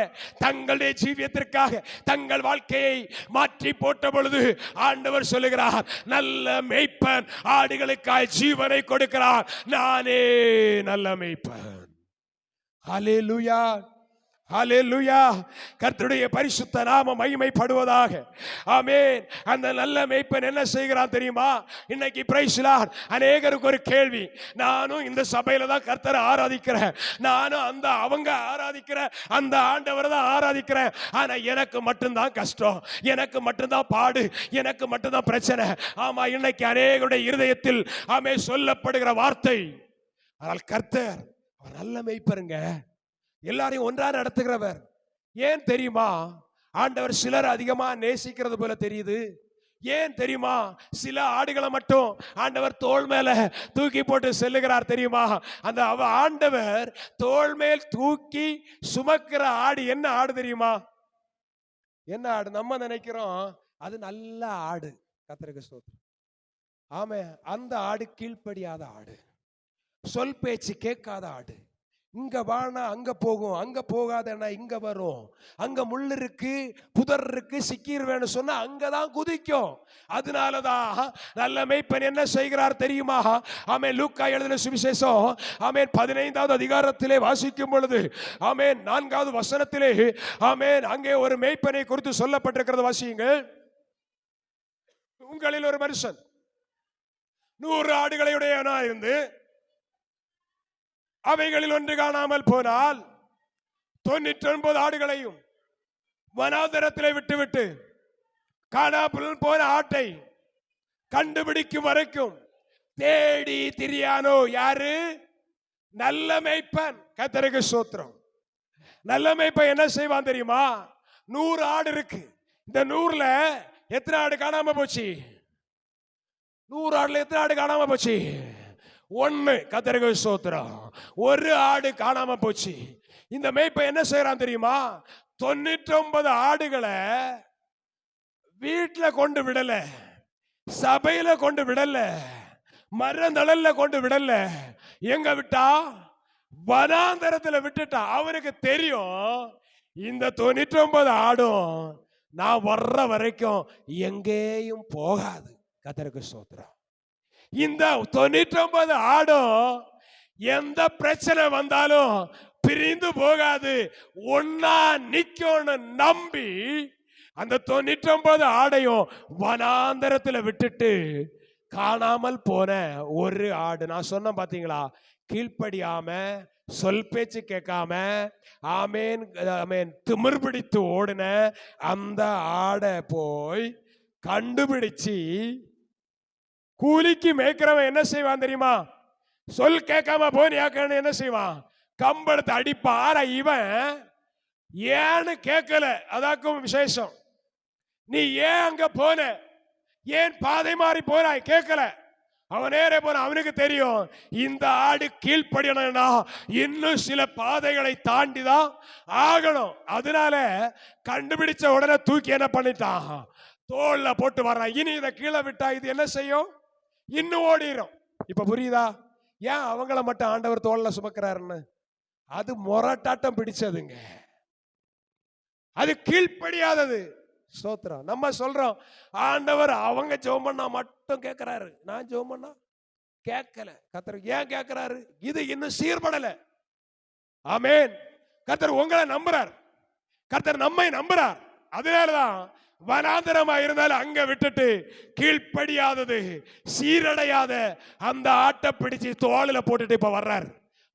தங்களுடைய ஜீவியத்திற்காக தங்கள் வாழ்க்கையை மாற்றி போட்ட பொழுது ஆண்டவர் சொல்லுகிறார், நல்ல மேய்ப்பன் ஆடுகளுக்காய் ஜீவனை கொடுக்கிறார். நானே நல்ல மேய்ப்பன். ஹல்லேலூயா, ஹல்லேலூயா. கர்த்தருடைய பரிசுத்த நாமம் மகிமைப்படுவதாக. ஆமென். அந்த நல்ல மேய்ப்பன் என்ன செய்கிறான் தெரியுமா? இன்னைக்கு பிரைஸ் லார்ட், அநேகருக்கு ஒரு கேள்வி. நானும் இந்த சபையில தான் கர்த்தரை ஆராதிக்கிறேன், நானும் அவங்க ஆராதிக்கிற அந்த ஆண்டவரை தான் ஆராதிக்கிறேன். ஆனா எனக்கு மட்டும்தான் கஷ்டம், எனக்கு மட்டும்தான் பாடு, எனக்கு மட்டும்தான் பிரச்சனை. ஆமா, இன்னைக்கு அநேகருடைய இருதயத்தில் சொல்லப்படுகிற வார்த்தை. ஆனால் கர்த்தர் அவர் நல்ல மேய்ப்பருங்க, எல்லாரையும் ஒன்றா நடத்துகிறவர். ஏன் தெரியுமா? ஆண்டவர் சிலர் அதிகமா நேசிக்கிறது போல தெரியுது. ஏன் தெரியுமா? சில ஆடுகளை மட்டும் ஆண்டவர் தோள் மேல தூக்கி போட்டு செல்லுகிறார் தெரியுமா? அந்த ஆண்டவர் தோள் மேல் தூக்கி சுமக்கிற ஆடு என்ன ஆடு தெரியுமா? என்ன ஆடு? நம்ம நினைக்கிறோம் அது நல்ல ஆடு. கர்த்தருக்கு ஸ்தோத்திரம். ஆமே, அந்த ஆடு கீழ்ப்படியாத ஆடு, சொல் பேச்சு கேட்காத ஆடு. இங்க வானா அங்க போகும், அங்க போகாதன்னா இங்க வரும், அங்க முள் இருக்கு, புதர் இருக்கு, சிக்கிருவேன்னு சொன்னா அங்கதான் குதிக்கும். அதனாலதான் நல்ல மேய்ப்பன் என்ன செய்கிறார் தெரியுமா? ஆமென். லூக்கா எழுதின சுவிசேஷம் 15வது அதிகாரத்திலே வாசிக்கும் பொழுது 4வது வசனத்திலே அங்கே ஒரு மேய்ப்பனை குறித்து சொல்லப்பட்டிருக்கிறது. வாசியுங்கள். உங்களில் ஒரு மனுஷன் 100 ஆடுகளையுடையவனாய் இருந்து அவைகளில் ஒன்று காணாமல் போனால் 99 ஆடுகளையும் வனாந்தரத்திலே விட்டுவிட்டு காணாமல் போன ஆட்டை கண்டுபிடிக்கும் வரைக்கும் தேடி திரியானோ. யாரு? நல்ல மேய்ப்பன். கர்த்தருக்கு ஸ்தோத்திரம். நல்ல மேய்ப்பன் என்ன செய்வான் தெரியுமா? 100 ஆடு இருக்கு. இந்த 100ல எத்தனை ஆடு காணாம போச்சு? 100 ஆடுல எத்தனை ஆடு காணாம போச்சு? 1. கர்த்தருக்கு ஸ்தோத்திரம். ஒரு ஆடு காணாம போச்சு. இந்த மேய்ப்பன் என்ன செய்யறான் தெரியுமா? 99 ஆடுகளை வீட்டுல கொண்டு விடல, சபையில கொண்டு விடல, மரந்தழல்ல கொண்டு விடல. எங்க விட்டா? வனாந்தரத்துல விட்டுட்டா. அவனுக்கு தெரியும் இந்த 99 ஆடும் நான் வர்ற வரைக்கும் எங்கேயும் போகாது. கர்த்தருக்கு ஸ்தோத்திரம். இந்த 99 ஆடும் எந்த பிரச்சனை வந்தாலும் பிரிந்து போகாது, ஒன்னா நிக்கோன்னு நம்பி அந்த 99 ஆடையும் வனாந்தரத்தில் விட்டுட்டு காணாமல் போன ஒரு ஆடு. நான் சொன்ன பாத்தீங்களா? கீழ்ப்படியாம, சொல் பேச்சு கேட்காம, ஆமேன் ஆமேன் திமிர் பிடித்து ஓடின அந்த ஆடை போய் கண்டுபிடிச்சு கூலிக்கு மேய்க்கிறவன் என்ன செய்வான் தெரியுமா? சொல் கேட்காம போனியாக்கன்னு என்ன செய்வான்? கம்பெடுத்து அடிப்பார. இவன் ஏன்னு கேட்கல, அதாக்கும் விசேஷம். நீ ஏன் அங்க போன, ஏன் பாதை மாறி போனாய் கேட்கல. அவன் நேரே போன. அவனுக்கு தெரியும் இந்த ஆடு கீழ்ப்படியணும்னா இன்னும் சில பாதைகளை தாண்டி தான் ஆகணும். அதனால கண்டுபிடிச்ச உடனே தூக்கி என்ன பண்ணிட்டான்? தோல்ல போட்டு வர்றான். இனி இதை கீழே விட்டா இது என்ன செய்யும்? இன்னும் ஓடிடும். இப்ப புரியுதா ஏன் அவங்கள மட்டும் ஆண்டவர் தோல்ல சுமக்கிறாருன்னு? அது மொரட்டாட்டம் பிடிச்சதுங்க, அது கீழ்ப்படியாதது. ஸ்தோத்திரம். நம்ம சொல்றோம் ஆண்டவர் அவங்க ஜெபம் பண்ணா மட்டும் கேட்கிறாரு, நான் ஜெபம் பண்ணா கேட்கல. கர்த்தர் ஏன் கேட்கிறாரு? இது இன்னும் சீர்படல. ஆமென். கர்த்தர் உங்களை நம்புறார், கர்த்தர் நம்மை நம்புறார். அதனாலதான் வனாந்தரமா இருந்தாலும் அங்க விட்டுட்டு கீழ்ப்படியாதது சீரடையாத அந்த ஆட்டை பிடிச்சு தோளில போட்டுட்டு இப்ப வர்றார்.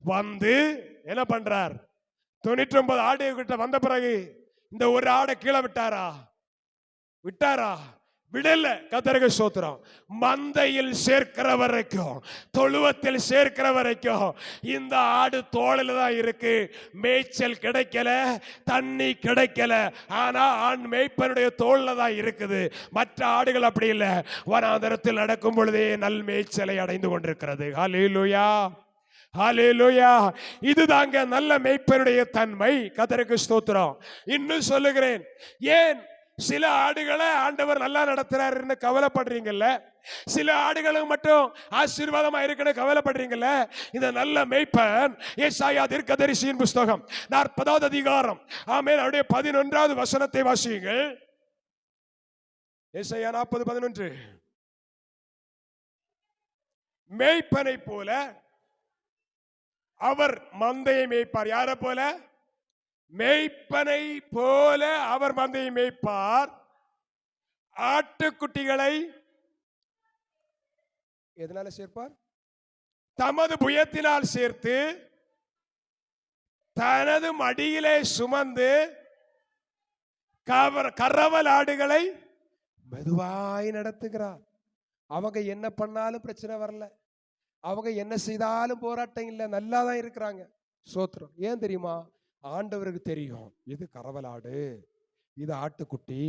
வந்து என்ன பண்றார்? 99 ஆடு கிட்ட வந்த பிறகு இந்த ஒரு ஆடை கீழே விட்டாரா? விடல. கர்த்தருக்கு ஸ்தோத்திரம். மந்தையில் சேர்க்கிற வரைக்கும், தொழுவத்தில் சேர்க்கிற வரைக்கும் இந்த ஆடு தோளில தான் இருக்கு. மேய்ச்சல் கிடைக்கல, தண்ணி கிடைக்கல, ஆனா ஆண் மேய்ப்பனுடைய தோல்ல தான் இருக்குது. மற்ற ஆடுகள் அப்படி இல்லை, வனாந்தரத்தில் நடக்கும் பொழுதே நல் மேய்ச்சலை அடைந்து கொண்டிருக்கிறது. ஹல்லேலூயா, ஹல்லேலூயா. இதுதாங்க நல்ல மேய்ப்பனுடைய தன்மை. கர்த்தருக்கு ஸ்தோத்திரம். இன்னும் சொல்லுகிறேன், ஏன் சில ஆடுகளை ஆண்டவர் நல்லா நடத்துறாருன்னு கவலைப்படுறீங்கல்ல, சில ஆடுகளும் மட்டும் ஆசீர்வாதமா இருக்குன்னு கவலைப்படுறீங்கல்ல. இந்த நல்ல மேய்ப்பன் ஏசாயா தீர்க்கதரிசியின் புஸ்தகம் 40வது அதிகாரம், ஆமென், அவருடைய 11வது வசனத்தை வாசியுங்கள். ஏசாயா 40:11. மேய்ப்பனை போல அவர் மந்தையை மேய்ப்பார். யார போல? மேய்ப்பனை போல அவர் மந்தையை மேய்ப்பார். ஆட்டுக்குட்டிகளை எதனால சேர்ப்பார்? தமது புயத்தினால் சேர்த்து தனது மடியிலே சுமந்து கறவல் ஆடுகளை மெதுவாய் நடத்துகிறார். அவங்க என்ன பண்ணாலும் பிரச்சனை வரல, அவங்க என்ன செய்தாலும் போராட்டம் இல்லை, நல்லா தான் இருக்கிறாங்க. சோத்திரம். ஏன் தெரியுமா? ஆண்டவருக்கு தெரியும், இது கறவலாடு, இது ஆட்டுக்குட்டி,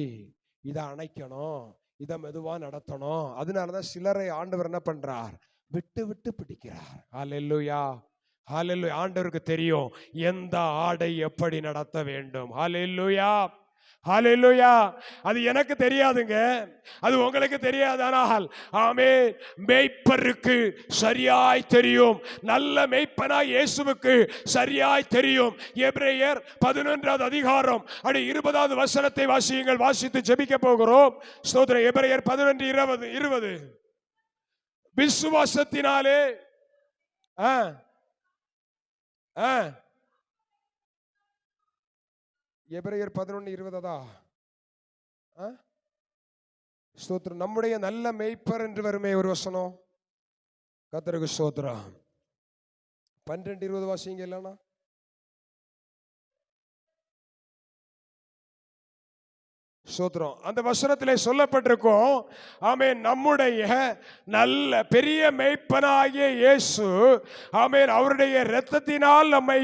இதை அணைக்கணும், இதை மெதுவா நடத்தணும். அதனாலதான் சிலரை ஆண்டவர் என்ன பண்றார்? விட்டு விட்டு பிடிக்கிறார். ஹல்லேலூயா, ஹல்லேலூயா. ஆண்டவருக்கு தெரியும் எந்த ஆடை எப்படி நடத்த வேண்டும். ஹல்லேலூயா, ஹல்லேலூயா. அது எனக்கு தெரியாதுங்க, அது உங்களுக்கு தெரியாது. ஆனால் ஆமென், மேய்ப்பருக்கு சரியாய் தெரியும். நல்ல மேய்ப்பனாய் இயேசுவுக்கு சரியாய் தெரியும். எபிரேயர் 11வது அதிகாரம் 20வது வசனத்தை வாசியுங்கள். வாசித்து ஜெபிக்க போகிறோம். ஸ்தோத்திரம். எபிரேயர் 11:20. விசுவாசத்தினாலே எபிரேயர் 11:20. ஸ்தோத்திரம். நம்முடைய நல்ல மேய்ப்பர் என்று வருமே ஒரு வசனம். கர்த்தருக்கு ஸ்தோத்திரம். 12:20 வாசிங்க. இல்லைன்னா ஸ்தோத்திரம். அந்த வசனத்திலே சொல்லப்பட்டிருக்கும், ஆமென், நம்முடைய நல்ல பெரிய மேய்ப்பனாகிய இயேசு, ஆமென், அவருடைய இரத்தத்தினால் நம்மை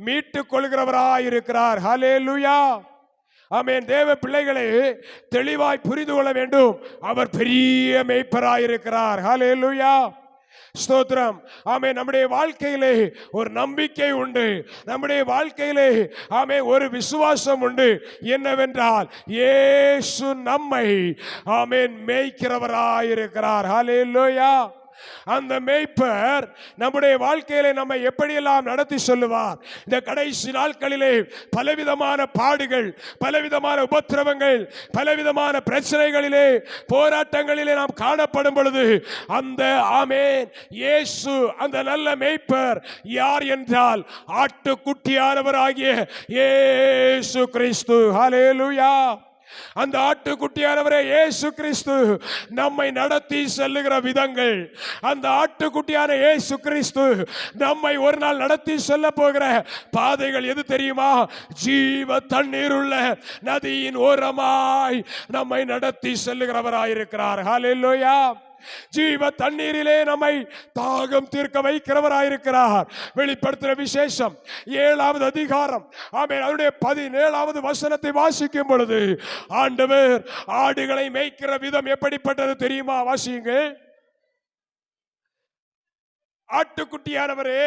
மீட்டுக் கொள்கிறவராய் இருக்கிறார். ஹல்லேலூயா, ஆமென். தேவ பிள்ளைகளை தெளிவாய் புரிந்து கொள்ள வேண்டும். அவர் பெரிய மேய்ப்பராய் இருக்கிறார். ஹல்லேலூயா, ஸ்தோத்திரம். ஆமென். நம்முடைய வாழ்க்கையிலே ஒரு நம்பிக்கை உண்டு, நம்முடைய வாழ்க்கையிலே ஆமென் ஒரு விசுவாசம் உண்டு. என்னவென்றால் இயேசு நம்மை ஆமென் மேய்க்கிறவராய் இருக்கிறார். ஹல்லேலூயா. அந்த மேய்ப்பர் நம்முடைய வாழ்க்கையிலே நம்மை எப்படியெல்லாம் நடத்தி சொல்லுவார். இந்த கடைசி நாட்களிலே பலவிதமான பாடுகள், பலவிதமான உபத்திரவங்கள், பலவிதமான பிரச்சனைகளிலே, போராட்டங்களிலே நாம் காணப்படும் பொழுது அந்த ஆமென் இயேசு, அந்த நல்ல மேய்ப்பர் யார் என்றால் ஆட்டுக்குட்டியானவராகிய இயேசு கிறிஸ்து. ஹல்லேலூயா. அந்த ஆட்டுக்குட்டியானவரே இயேசு கிறிஸ்து நம்மை நடத்தி செல்லுகிற விதங்கள், அந்த ஆட்டுக்குட்டியான இயேசு கிறிஸ்து நம்மை ஒரு நாள் நடத்தி செல்ல போகிற பாதைகள் எது தெரியுமா? ஜீவ தண்ணீர் உள்ள நதியின் ஓரமாய் நம்மை நடத்தி செல்லுகிறவராயிருக்கிறார். ஹல்லேலூயா. ஜீவ தண்ணீரிலே நம்மை தாகம் தீர்க்க வைக்கிறவராயிருக்கிறார். வெளிப்படுத்தின விசேஷம் 7வது அதிகாரம், ஆமென், அவருடைய 17வது வசனத்தை வாசிக்கும் பொழுது ஆண்டவர் ஆடுகளை மேய்க்கிற விதம் எப்படிப்பட்டது தெரியுமா? வாசியுங்க. ஆட்டுக்குட்டியானவரே,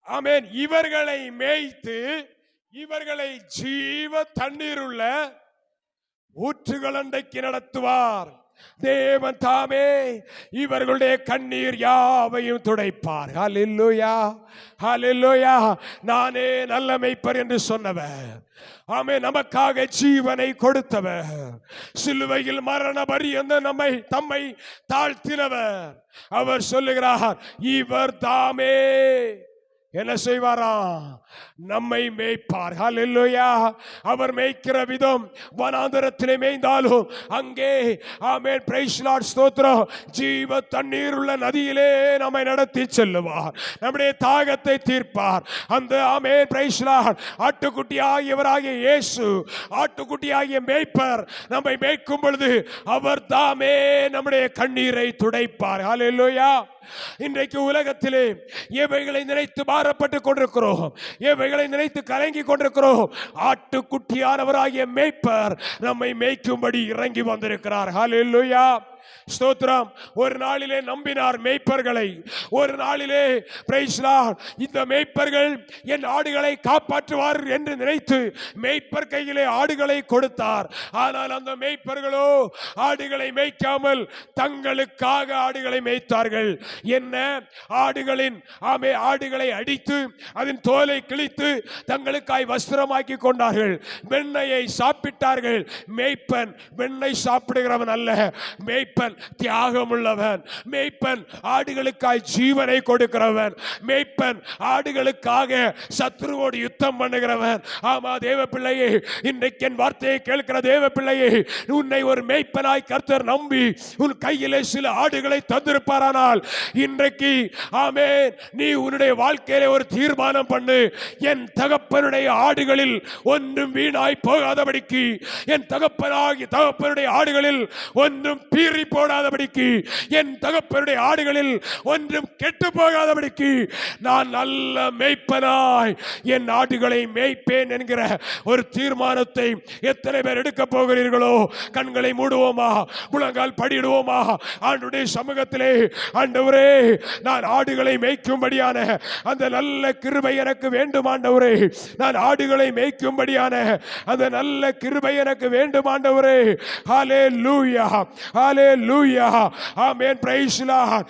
ஆமென், இவர்களை மேய்த்து இவர்களை ஜீவ தண்ணீர் உள்ள ஊற்றுகள் அண்டைக்கு நடத்துவார். தேவன் தாமே இவர்களுடைய கண்ணீர் யாவையும் துடைப்பார். ஹல்லேலூயா, ஹல்லேலூயா. நானே நல்ல மேய்ப்பர் என்று சொன்னவர், ஆமென், நமக்காக ஜீவனை கொடுத்தவர், சிலுவையில் மரண பரியந்த தம்மை தாழ்த்தினவர். அவர் சொல்லுகிறார், இவர் தாமே என்ன செய்வாரா? நம்மை மேய்ப்பார். ஹல்லேலூயா. அவர் மேய்க்கிற விதம், வனாந்தரத்திலே மேய்ந்தாலும் அங்கே, ஆமென், பிரைஸ் லார்ட், ஸ்தோத்திரம், ஜீவ தண்ணீர் உள்ள நதியிலே நம்மை நடத்தி செல்லுவார். நம்முடைய தாகத்தை தீர்ப்பார். அந்த, ஆமென், பிரைஸ் லார்ட், ஆட்டுக்குட்டி ஆகியவராகிய இயேசு, ஆட்டுக்குட்டி ஆகிய மேய்ப்பர் நம்மை மேய்க்கும் பொழுது அவர் தாமே நம்முடைய கண்ணீரை துடைப்பார். ஹல்லேலூயா. இன்றைக்கு உலகத்திலே எவைகளை நினைத்து பாரப்பட்டு கொண்டிருக்கிறோம், எவைகளை நினைத்து கலங்கி கொண்டிருக்கிறோம், ஆட்டுக்குட்டியானவராகிய மேய்ப்பர் நம்மை மேய்க்கும்படி இறங்கி வந்திருக்கிறார். ஹல்லேலூயா, ஸ்தோத்திரம். ஒரு நாளிலே நம்பினார் மேய்ப்பர்களை. ஒரு நாளிலே பிரைஸ் லார்ட், இந்த மேய்ப்பர்கள் என் ஆடுகளை காப்பாற்றுவார் என்று நினைத்து மேய்ப்பர் கையிலே ஆடுகளை கொடுத்தார். ஆனால் அந்த மேய்ப்பர்களோ ஆடுகளை மேய்க்காமல் தங்களுக்காக ஆடுகளை மேய்த்தார்கள். என்ன? ஆடுகளை அடித்து அதன் தோலை கிழித்து தங்களுக்காய் வஸ்திரமாக்கி கொண்டார்கள். வெண்ணையை சாப்பிட்டார்கள். மேய்ப்பன் வெண்ணெய் சாப்பிடுகிறவன் அல்ல, மேய்ப்பன் தியாகம் உள்ளவன். மேய்ப்பன் ஆடுகளுக்காய் ஜீவனை கொடுக்கிறவன். மேய்ப்பன் ஆடுகளுக்காக சத்துருவோடு யுத்தம் பண்ணுகிறவன். ஆமா தேவ பிள்ளையே, இன்றைக்கு என் வார்த்தையை கேட்கிற தேவ பிள்ளையே, உன்னை ஒரு மேய்ப்பனாய் கர்த்தர் நம்பி உன் கையிலே சில ஆடுகளை தந்திருப்பாரானால் இன்றைக்கு, ஆமென், நீ உன்னுடைய வாழ்க்கையிலே ஒரு தீர்மானம் பண்ணு. என் தகப்பனுடைய ஆடுகளில் ஒன்றும் வீணாய் போகாதபடிக்கு, என் தகப்பனுடைய ஆடுகளில் ஒன்றும் பீறி போடாதபடிக்கு, என் தகப்பனுடைய ஆடுகளில் ஒன்றும் கெட்டு போகாதபடிக்கு நான் நல்ல மேய்ப்பனாய் என் ஆடுகளை மேய்ப்பேன் என்கிற ஒரு தீர்மானத்தை எத்தனை பேர் எடுக்க போகிறீர்களோ, கண்களை மூடுவோமா, முழங்கால் படிடுவோமா, ஆண்டுடைய சமூகத்திலே, ஆண்டவரே, நான் ஆடுகளை மேய்க்கும்படியான அந்த நல்ல கிருபை எனக்கு வேண்டும் ஆண்டவரே, நான் ஆடுகளை மேய்க்கும்படியான அந்த நல்ல கிருபை எனக்கு வேண்டும் ஆண்டவரே. ஹல்லேலூயா, ஹல்லேலூயா, ஆமென், பிரைஸ் தி லார்ட்.